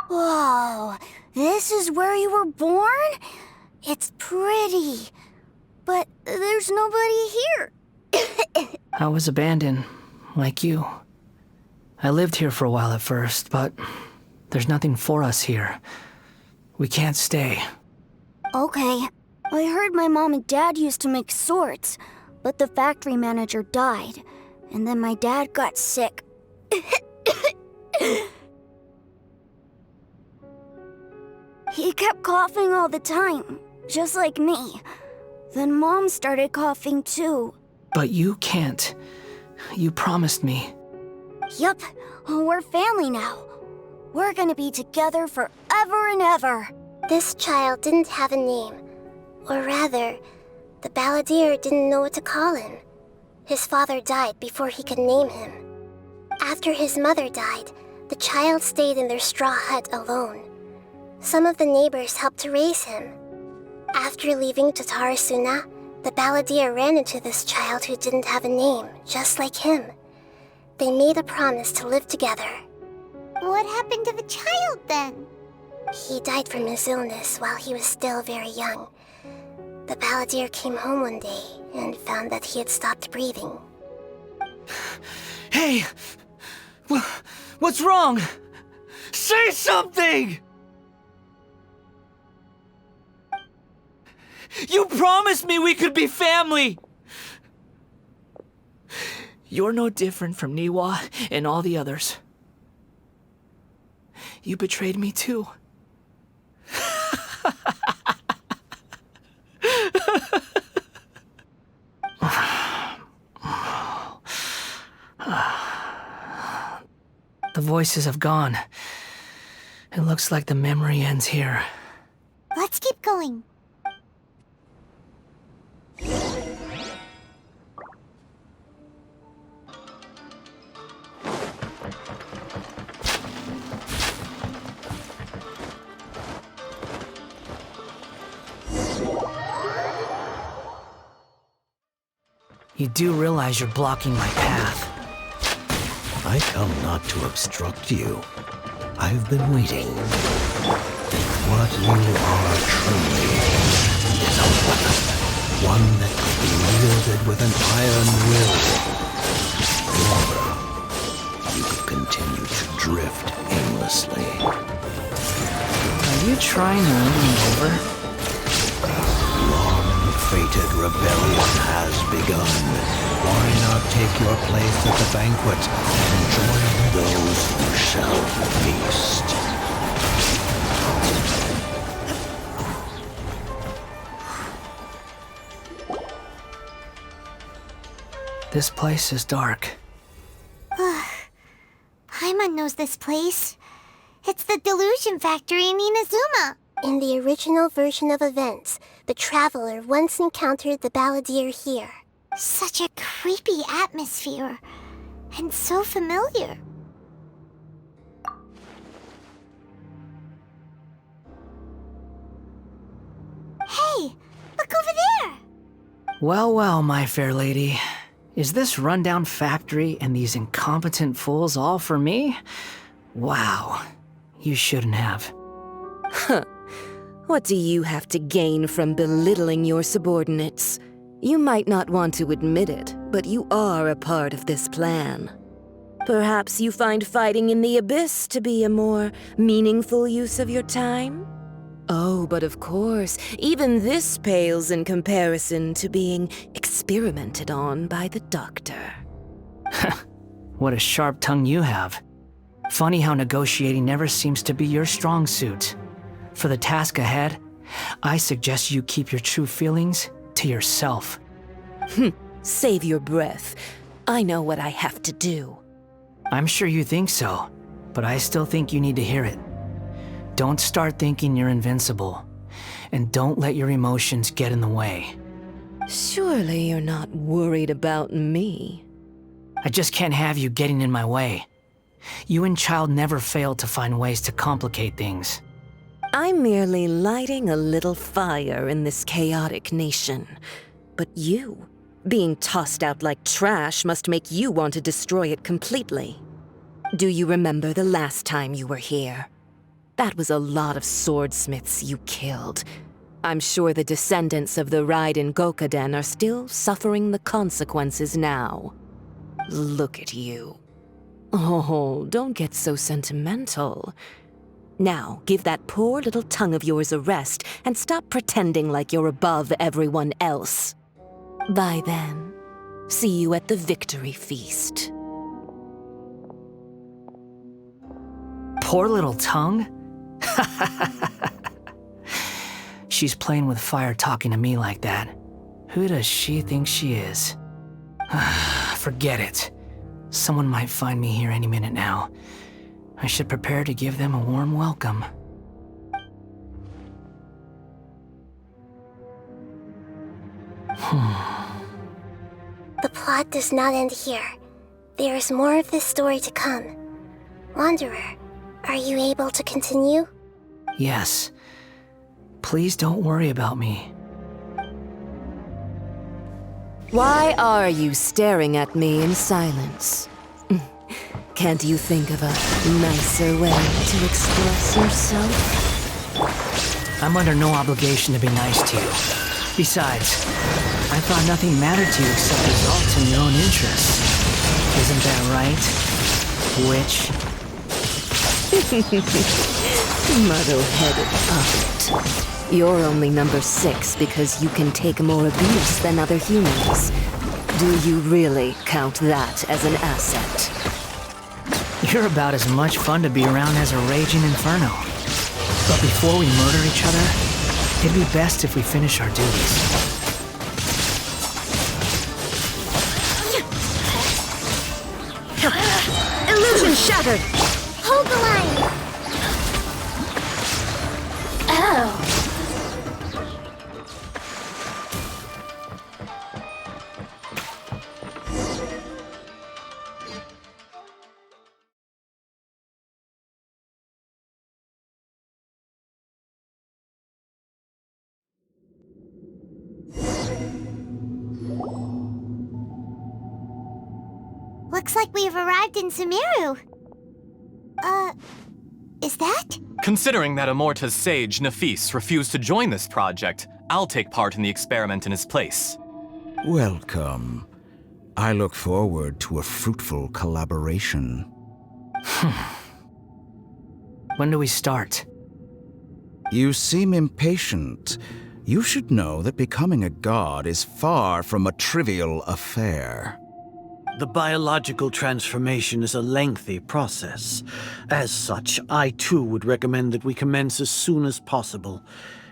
Whoa, this is where you were born? It's pretty, but there's nobody here. I was abandoned, like you. I lived here for a while at first, but there's nothing for us here. We can't stay. Okay, I heard my mom and dad used to make swords, but the factory manager died, and then my dad got sick. He kept coughing all the time, just like me. Then Mom started coughing too. But you can't. You promised me. Yup, we're family now. We're gonna be together forever and ever. This child didn't have a name. Or rather, the balladeer didn't know what to call him. His father died before he could name him. After his mother died, the child stayed in their straw hut alone. Some of the neighbors helped to raise him. After leaving Tatarasuna, the balladeer ran into this child who didn't have a name, just like him. They made a promise to live together. What happened to the child then? He died from his illness while he was still very young. The balladeer came home one day and found that he had stopped breathing. Hey! What's wrong? Say something! You promised me we could be family! You're no different from Niwa and all the others. You betrayed me too. The voices have gone. It looks like the memory ends here. Let's keep going. You do realize you're blocking my path. I come not to obstruct you. I've been waiting. What you are truly is a weapon. One that could be wielded with an iron will. Or you could continue to drift aimlessly. Are you trying to win me over? Long-fated rebellion has begun. Why not take your place at the banquet and join those who shall feast? This place is dark. Paimon knows this place. It's the Delusion Factory in Inazuma. In the original version of events, the Traveler once encountered the balladeer here. Such a creepy atmosphere. And so familiar. Hey, look over there! Well, well, my fair lady. Is this rundown factory and these incompetent fools all for me? Wow. You shouldn't have. Huh. What do you have to gain from belittling your subordinates? You might not want to admit it, but you are a part of this plan. Perhaps you find fighting in the abyss to be a more meaningful use of your time? Oh, but of course, even this pales in comparison to being experimented on by the doctor. What a sharp tongue you have. Funny how negotiating never seems to be your strong suit. For the task ahead, I suggest you keep your true feelings to yourself. Save your breath. I know what I have to do. I'm sure you think so, but I still think you need to hear it. Don't start thinking you're invincible, and don't let your emotions get in the way. Surely you're not worried about me. I just can't have you getting in my way. You and Child never fail to find ways to complicate things. I'm merely lighting a little fire in this chaotic nation. But you, being tossed out like trash, must make you want to destroy it completely. Do you remember the last time you were here? That was a lot of swordsmiths you killed. I'm sure the descendants of the Raiden Gokaden are still suffering the consequences now. Look at you. Oh, don't get so sentimental. Now, give that poor little tongue of yours a rest and stop pretending like you're above everyone else. Bye then. See you at the victory feast. Poor little tongue? She's playing with fire talking to me like that. Who does she think she is? Forget it. Someone might find me here any minute now. I should prepare to give them a warm welcome. The plot does not end here. There is more of this story to come. Wanderer, are you able to continue? Yes. Please don't worry about me. Why are you staring at me in silence? Can't you think of a nicer way to express yourself? I'm under no obligation to be nice to you. Besides, I thought nothing mattered to you except results in your own interests. Isn't that right, witch? Muddle-headed puppet. You're only number 6 because you can take more abuse than other humans. Do you really count that as an asset? You're about as much fun to be around as a raging inferno. But before we murder each other, it'd be best if we finish our duties. Illusion shattered! Hold the line! Oh! Looks like we've arrived in Sumeru. Is that? Considering that Amorta's sage, Nafis, refused to join this project, I'll take part in the experiment in his place. Welcome. I look forward to a fruitful collaboration. When do we start? You seem impatient. You should know that becoming a god is far from a trivial affair. The biological transformation is a lengthy process. As such, I too would recommend that we commence as soon as possible.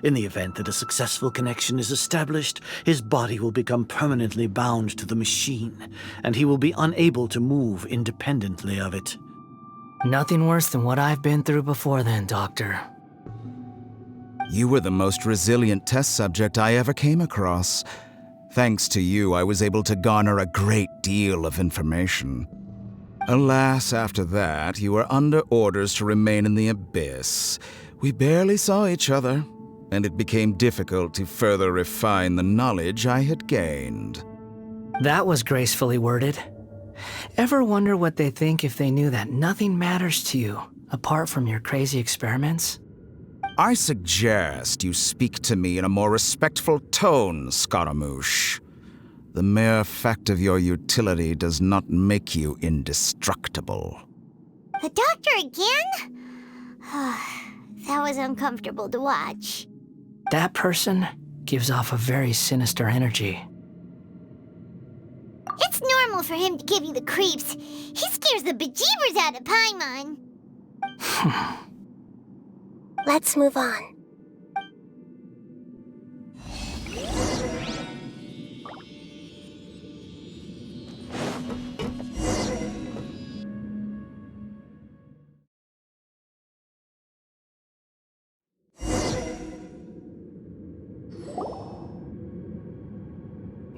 In the event that a successful connection is established, his body will become permanently bound to the machine, and he will be unable to move independently of it. Nothing worse than what I've been through before then, Doctor. You were the most resilient test subject I ever came across. Thanks to you, I was able to garner a great deal of information. Alas, after that, you were under orders to remain in the abyss. We barely saw each other, and it became difficult to further refine the knowledge I had gained. That was gracefully worded. Ever wonder what they think if they knew that nothing matters to you, apart from your crazy experiments? I suggest you speak to me in a more respectful tone, Scaramouche. The mere fact of your utility does not make you indestructible. The doctor again? That was uncomfortable to watch. That person gives off a very sinister energy. It's normal for him to give you the creeps. He scares the bejeebers out of Paimon. Let's move on.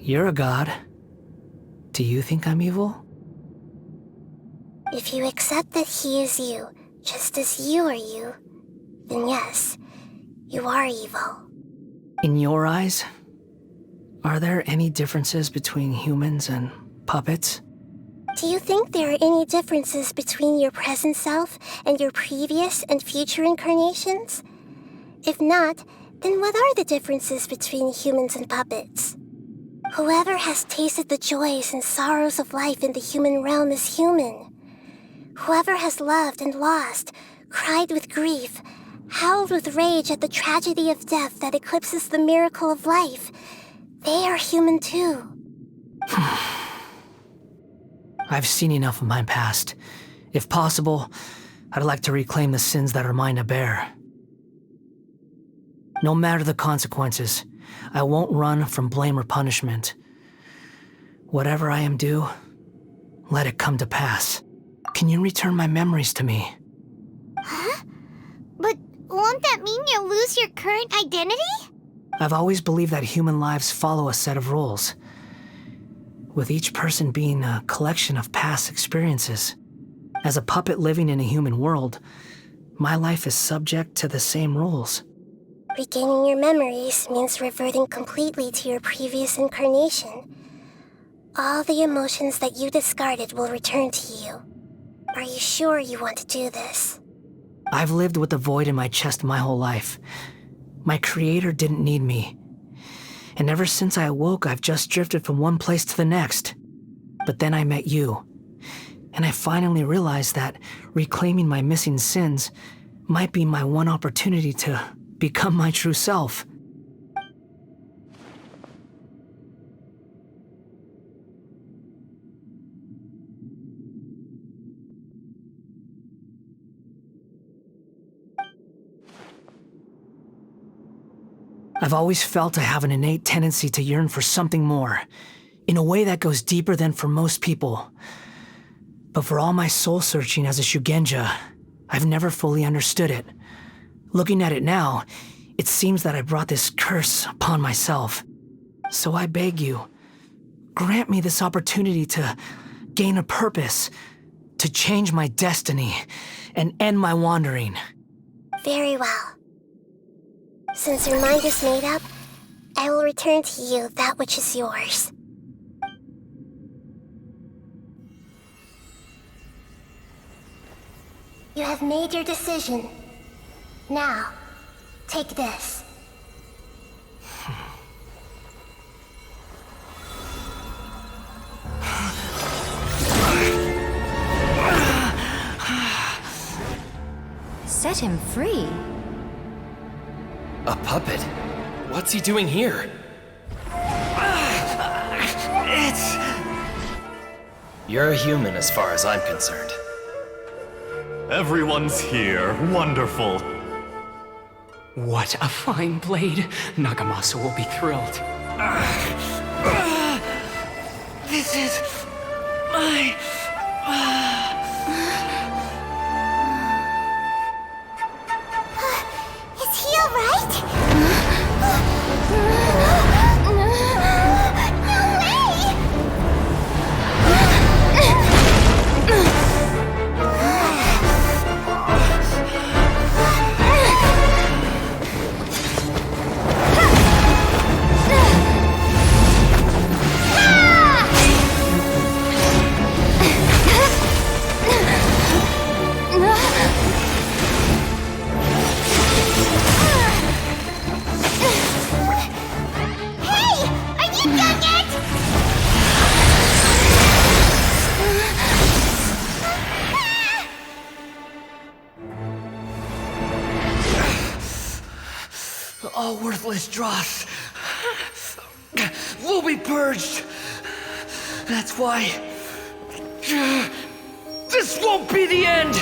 You're a god. Do you think I'm evil? If you accept that he is you, just as you are you, then yes, you are evil. In your eyes, are there any differences between humans and puppets? Do you think there are any differences between your present self and your previous and future incarnations? If not, then what are the differences between humans and puppets? Whoever has tasted the joys and sorrows of life in the human realm is human. Whoever has loved and lost, cried with grief, howled with rage at the tragedy of death that eclipses the miracle of life, they are human too. I've seen enough of my past. If possible, I'd like to reclaim the sins that are mine to bear. No matter the consequences, I won't run from blame or punishment. Whatever I am due, let it come to pass. Can you return my memories to me? Huh? But won't that mean you'll lose your current identity? I've always believed that human lives follow a set of rules, with each person being a collection of past experiences. As a puppet living in a human world, my life is subject to the same rules. Regaining your memories means reverting completely to your previous incarnation. All the emotions that you discarded will return to you. Are you sure you want to do this? I've lived with the void in my chest my whole life. My creator didn't need me. And ever since I awoke, I've just drifted from one place to the next. But then I met you. And I finally realized that reclaiming my missing sins might be my one opportunity to become my true self. I've always felt I have an innate tendency to yearn for something more, in a way that goes deeper than for most people. But for all my soul-searching as a Shugenja, I've never fully understood it. Looking at it now, it seems that I brought this curse upon myself. So I beg you, grant me this opportunity to gain a purpose, to change my destiny, and end my wandering. Very well. Since your mind is made up, I will return to you that which is yours. You have made your decision. Now, take this. Set him free? A puppet? What's he doing here? You're a human as far as I'm concerned. Everyone's here. Wonderful. What a fine blade. Nagamasa will be thrilled. This is my... Is he alright? All worthless dross will be purged. That's why this won't be the end.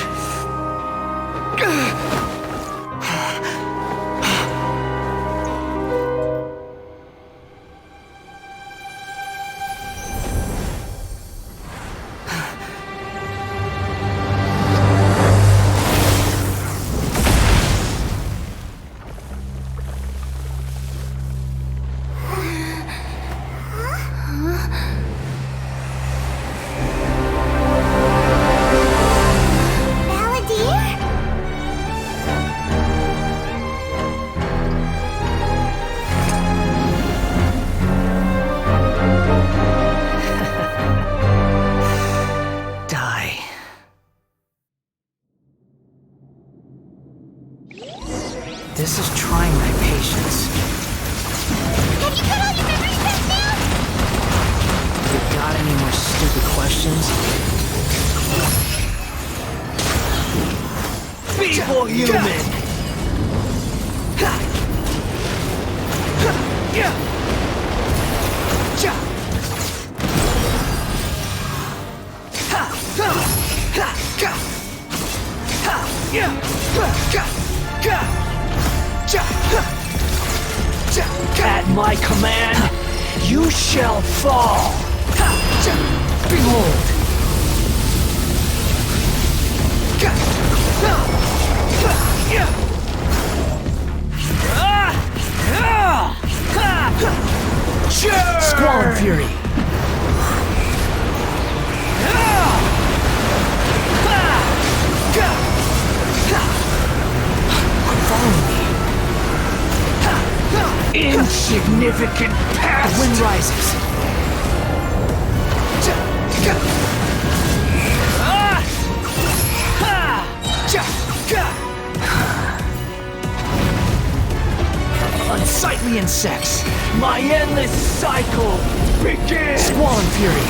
This is trying my patience. Have you got all your memories back now? You got any more stupid questions? Feeble human! At my command, you shall fall! Behold! Squall and Fury! Follow me. Insignificant past! The wind rises. Unsightly insects, my endless cycle begins! Squall and Fury!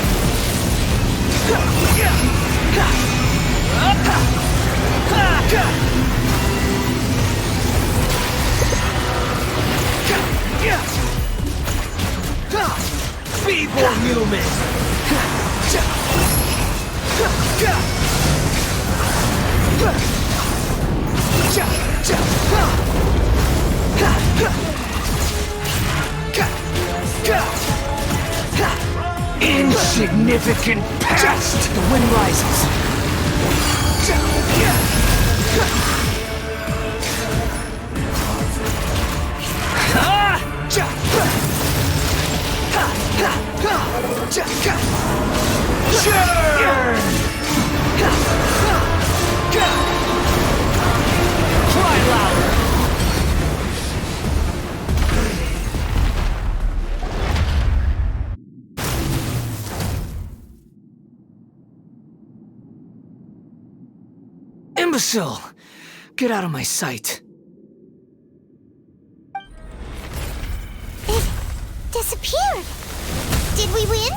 Feeble human! Insignificant past! The wind rises. Cry louder! Imbecile! Get out of my sight. It disappeared. Did we win?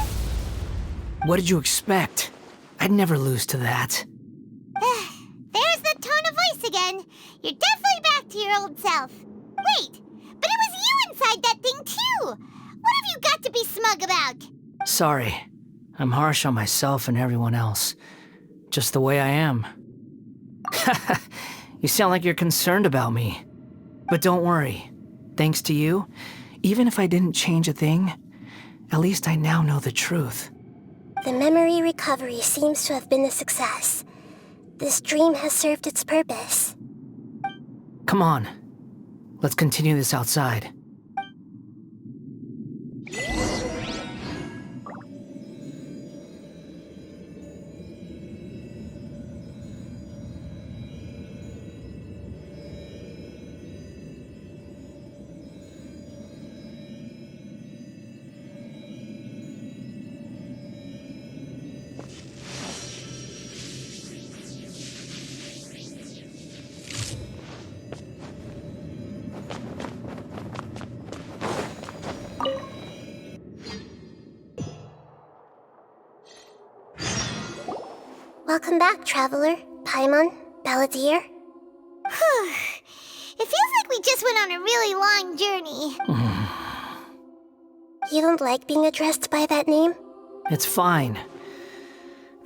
What did you expect? I'd never lose to that. There's the tone of voice again. You're definitely back to your old self. Wait, but it was you inside that thing too. What have you got to be smug about? Sorry. I'm harsh on myself and everyone else. Just the way I am. You sound like you're concerned about me. But don't worry. Thanks to you, even if I didn't change a thing, at least I now know the truth. The memory recovery seems to have been a success. This dream has served its purpose. Come on. Let's continue this outside. Welcome back, Traveler, Paimon, Balladeer. It feels like we just went on a really long journey. You don't like being addressed by that name? It's fine.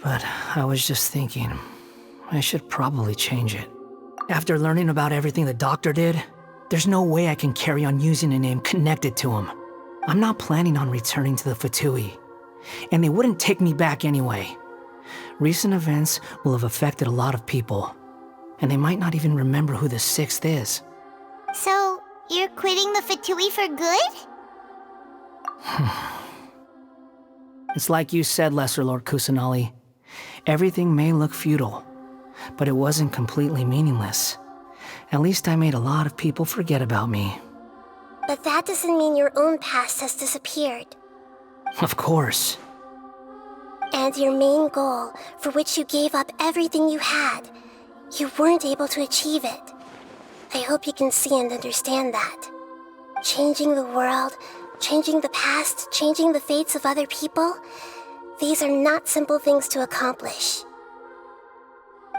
But I was just thinking, I should probably change it. After learning about everything the doctor did, there's no way I can carry on using a name connected to him. I'm not planning on returning to the Fatui, and they wouldn't take me back anyway. Recent events will have affected a lot of people, and they might not even remember who the 6th is. So, you're quitting the Fatui for good? It's like you said, Lesser Lord Kusanali. Everything may look futile, but it wasn't completely meaningless. At least I made a lot of people forget about me. But that doesn't mean your own past has disappeared. Of course. And your main goal, for which you gave up everything you had, you weren't able to achieve it. I hope you can see and understand that. Changing the world, changing the past, changing the fates of other people, these are not simple things to accomplish.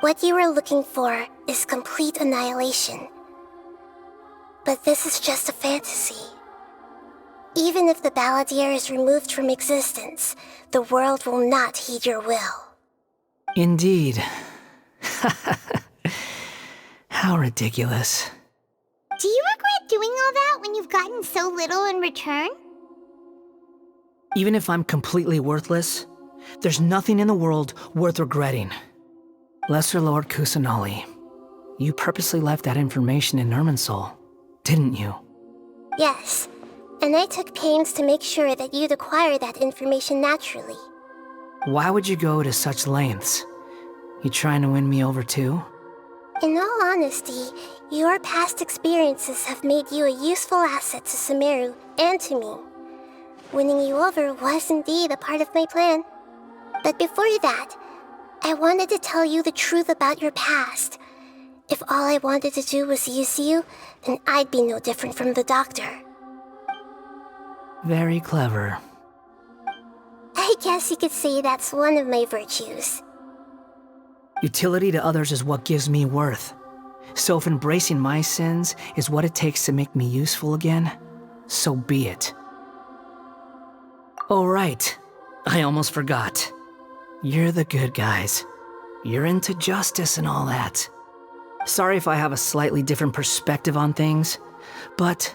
What you are looking for is complete annihilation. But this is just a fantasy. Even if the Balladeer is removed from existence, the world will not heed your will. Indeed. How ridiculous. Do you regret doing all that when you've gotten so little in return? Even if I'm completely worthless, there's nothing in the world worth regretting. Lesser Lord Kusanali, you purposely left that information in Irminsul, didn't you? Yes, and I took pains to make sure that you'd acquire that information naturally. Why would you go to such lengths? You trying to win me over too? In all honesty, your past experiences have made you a useful asset to Sumeru and to me. Winning you over was indeed a part of my plan. But before that, I wanted to tell you the truth about your past. If all I wanted to do was use you, then I'd be no different from the doctor. Very clever. I guess you could say that's one of my virtues. Utility to others is what gives me worth. So if embracing my sins is what it takes to make me useful again, so be it. Oh right, I almost forgot. You're the good guys. You're into justice and all that. Sorry if I have a slightly different perspective on things, but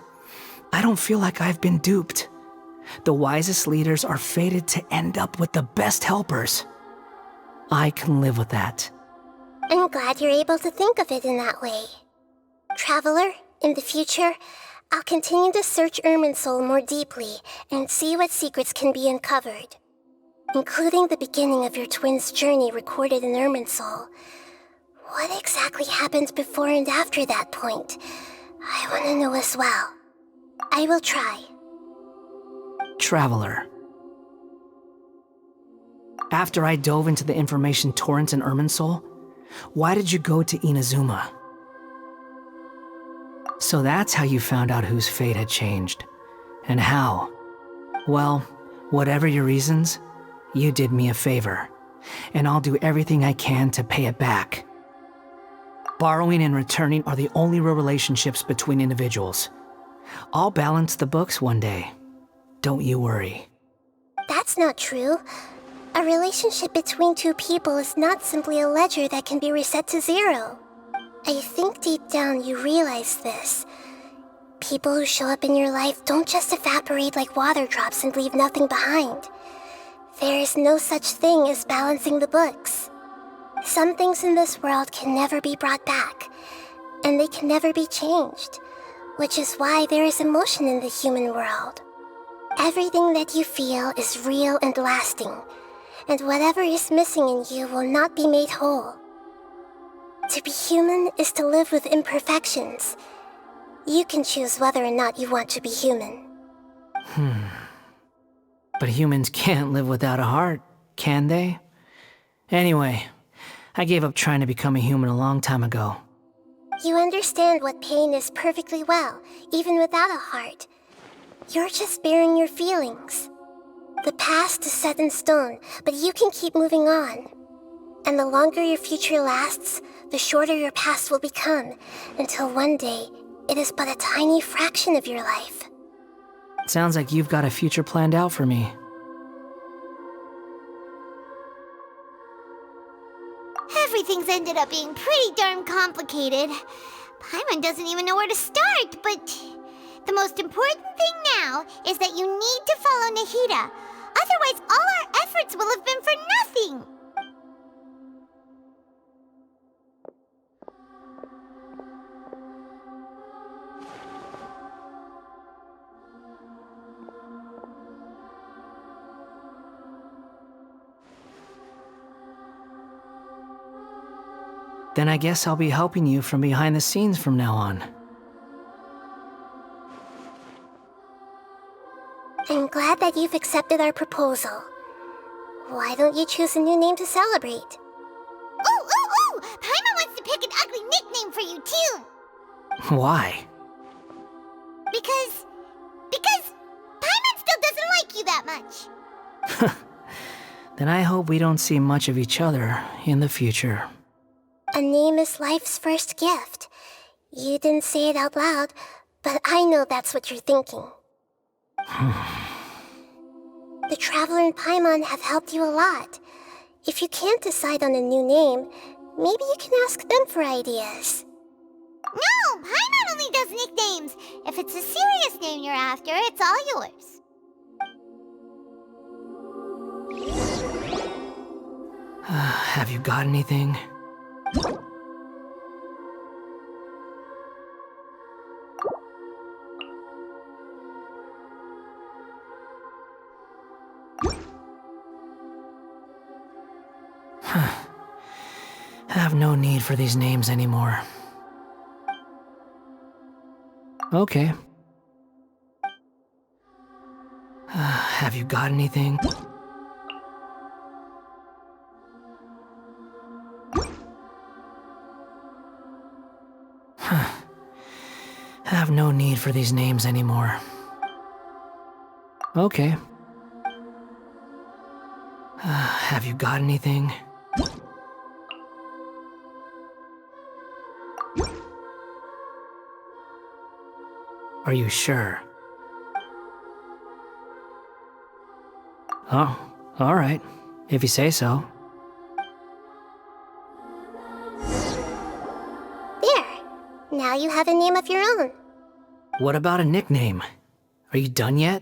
I don't feel like I've been duped. The wisest leaders are fated to end up with the best helpers. I can live with that. I'm glad you're able to think of it in that way. Traveler, in the future, I'll continue to search Irminsul more deeply and see what secrets can be uncovered, including the beginning of your twins' journey recorded in Irminsul. What exactly happened before and after that point? I want to know as well. I will try. Traveler. After I dove into the information torrent in Irminsul, why did you go to Inazuma? So that's how you found out whose fate had changed. And how? Well, whatever your reasons, you did me a favor, and I'll do everything I can to pay it back. Borrowing and returning are the only real relationships between individuals. I'll balance the books one day. Don't you worry. That's not true. A relationship between two people is not simply a ledger that can be reset to zero. I think deep down you realize this. People who show up in your life don't just evaporate like water drops and leave nothing behind. There is no such thing as balancing the books. Some things in this world can never be brought back, and they can never be changed, which is why there is emotion in the human world. Everything that you feel is real and lasting, and whatever is missing in you will not be made whole. To be human is to live with imperfections. You can choose whether or not you want to be human. But humans can't live without a heart, can they? Anyway, I gave up trying to become a human a long time ago. You understand what pain is perfectly well, even without a heart. You're just bearing your feelings. The past is set in stone, but you can keep moving on. And the longer your future lasts, the shorter your past will become, until one day, it is but a tiny fraction of your life. Sounds like you've got a future planned out for me. Everything's ended up being pretty darn complicated. Paimon doesn't even know where to start, but the most important thing now is that you need to follow Nahida. Otherwise, all our efforts will have been for nothing. Then I guess I'll be helping you from behind the scenes from now on. I'm glad that you've accepted our proposal. Why don't you choose a new name to celebrate? Ooh! Paimon wants to pick an ugly nickname for you, too! Why? Because Paimon still doesn't like you that much. Then I hope we don't see much of each other in the future. A name is life's first gift. You didn't say it out loud, but I know that's what you're thinking. The Traveler and Paimon have helped you a lot. If you can't decide on a new name, maybe you can ask them for ideas. No, Paimon only does nicknames. If it's a serious name you're after, it's all yours. Have you got anything? I have no need for these names anymore. Okay. Have you got anything? I have no need for these names anymore. Okay. Have you got anything? Are you sure? Oh, all right. If you say so. There. Now you have a name of your own. What about a nickname? Are you done yet?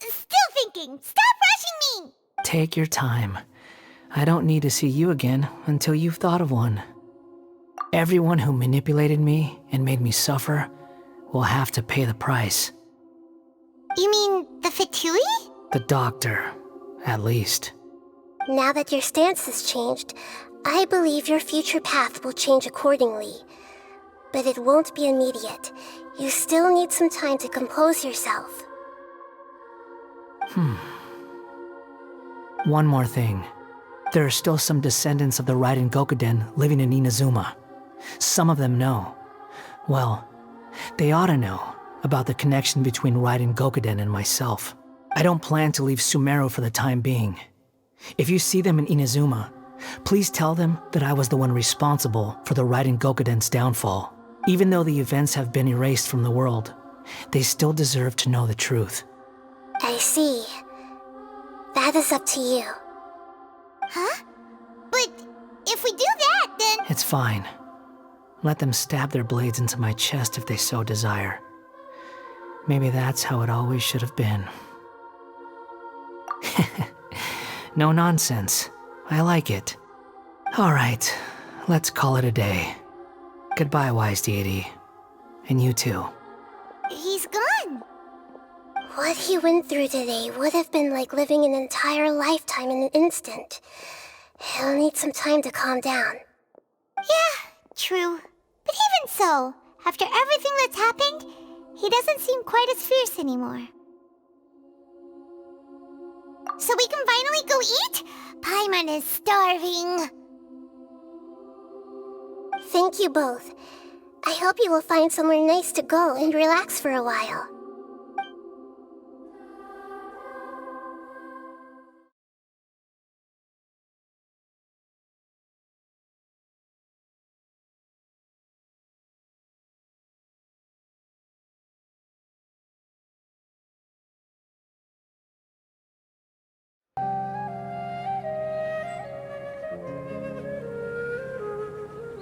Still thinking. Stop rushing me! Take your time. I don't need to see you again until you've thought of one. Everyone who manipulated me and made me suffer will have to pay the price. You mean the Fatui? The doctor, at least. Now that your stance has changed, I believe your future path will change accordingly. But it won't be immediate. You still need some time to compose yourself. One more thing. There are still some descendants of the Raiden Gokuden living in Inazuma. Some of them know. Well, they ought to know about the connection between Raiden Gokuden and myself. I don't plan to leave Sumeru for the time being. If you see them in Inazuma, please tell them that I was the one responsible for the Raiden Gokuden's downfall. Even though the events have been erased from the world, they still deserve to know the truth. I see. That is up to you. Huh? But if we do that, then... It's fine. Let them stab their blades into my chest if they so desire. Maybe that's how it always should have been. No nonsense. I like it. All right, let's call it a day. Goodbye, wise deity. And you too. He's gone. What he went through today would have been like living an entire lifetime in an instant. He'll need some time to calm down. Yeah, true. But even so, after everything that's happened, he doesn't seem quite as fierce anymore. So we can finally go eat? Paimon is starving. Thank you both. I hope you will find somewhere nice to go and relax for a while.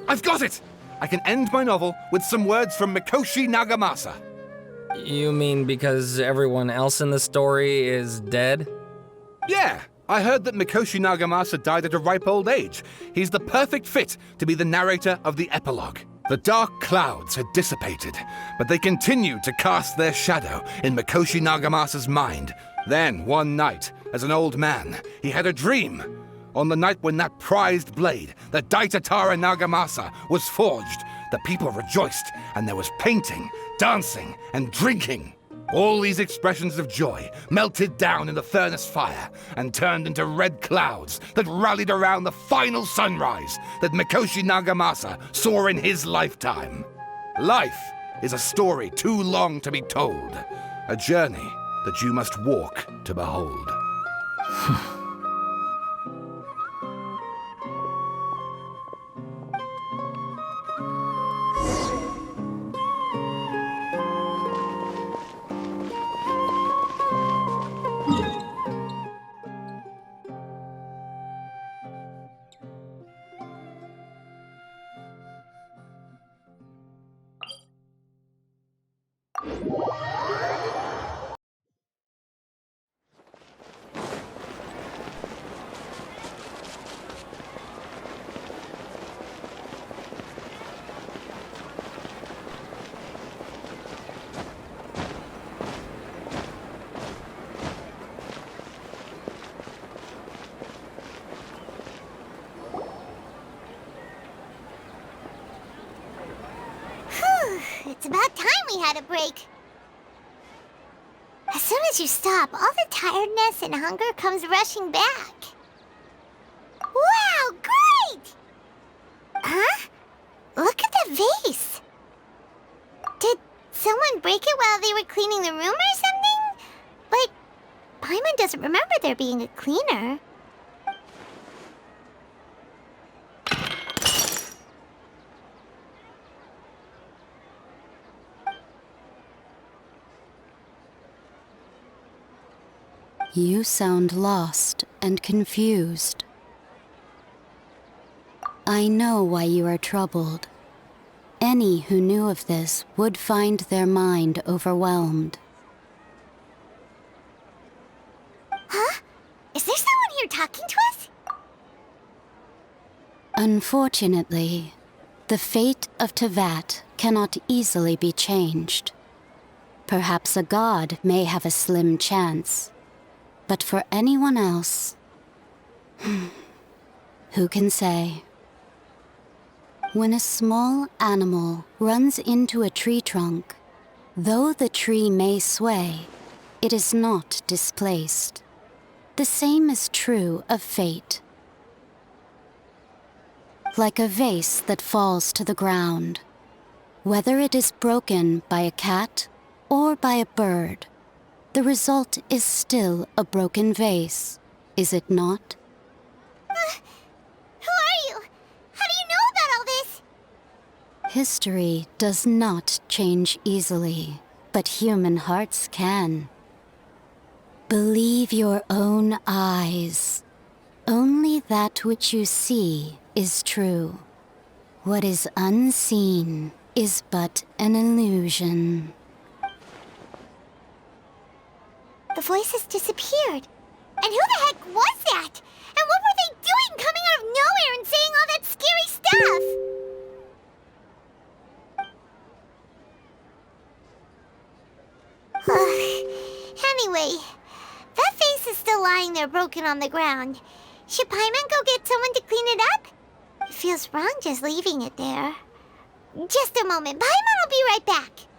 I've got it! I can end my novel with some words from Mikoshi Nagamasa. You mean because everyone else in the story is dead? Yeah, I heard that Mikoshi Nagamasa died at a ripe old age. He's the perfect fit to be the narrator of the epilogue. The dark clouds had dissipated, but they continued to cast their shadow in Mikoshi Nagamasa's mind. Then, one night, as an old man, he had a dream. On the night when that prized blade, the Daitatara Nagamasa, was forged, the people rejoiced, and there was painting, dancing, and drinking. All these expressions of joy melted down in the furnace fire and turned into red clouds that rallied around the final sunrise that Mikoshi Nagamasa saw in his lifetime. Life is a story too long to be told, a journey that you must walk to behold. It's about time we had a break. As soon as you stop, all the tiredness and hunger comes rushing back. Wow, great! Huh? Look at the vase. Did someone break it while they were cleaning the room or something? But Paimon doesn't remember there being a cleaner. You sound lost and confused. I know why you are troubled. Any who knew of this would find their mind overwhelmed. Huh? Is there someone here talking to us? Unfortunately, the fate of Tevat cannot easily be changed. Perhaps a god may have a slim chance. But for anyone else, who can say? When a small animal runs into a tree trunk, though the tree may sway, it is not displaced. The same is true of fate. Like a vase that falls to the ground, whether it is broken by a cat or by a bird, the result is still a broken vase, is it not? Who are you? How do you know about all this? History does not change easily, but human hearts can. Believe your own eyes. Only that which you see is true. What is unseen is but an illusion. The voice has disappeared. And who the heck was that? And what were they doing coming out of nowhere and saying all that scary stuff? Anyway, that vase is still lying there broken on the ground. Should Paimon go get someone to clean it up? It feels wrong just leaving it there. Just a moment. Paimon will be right back.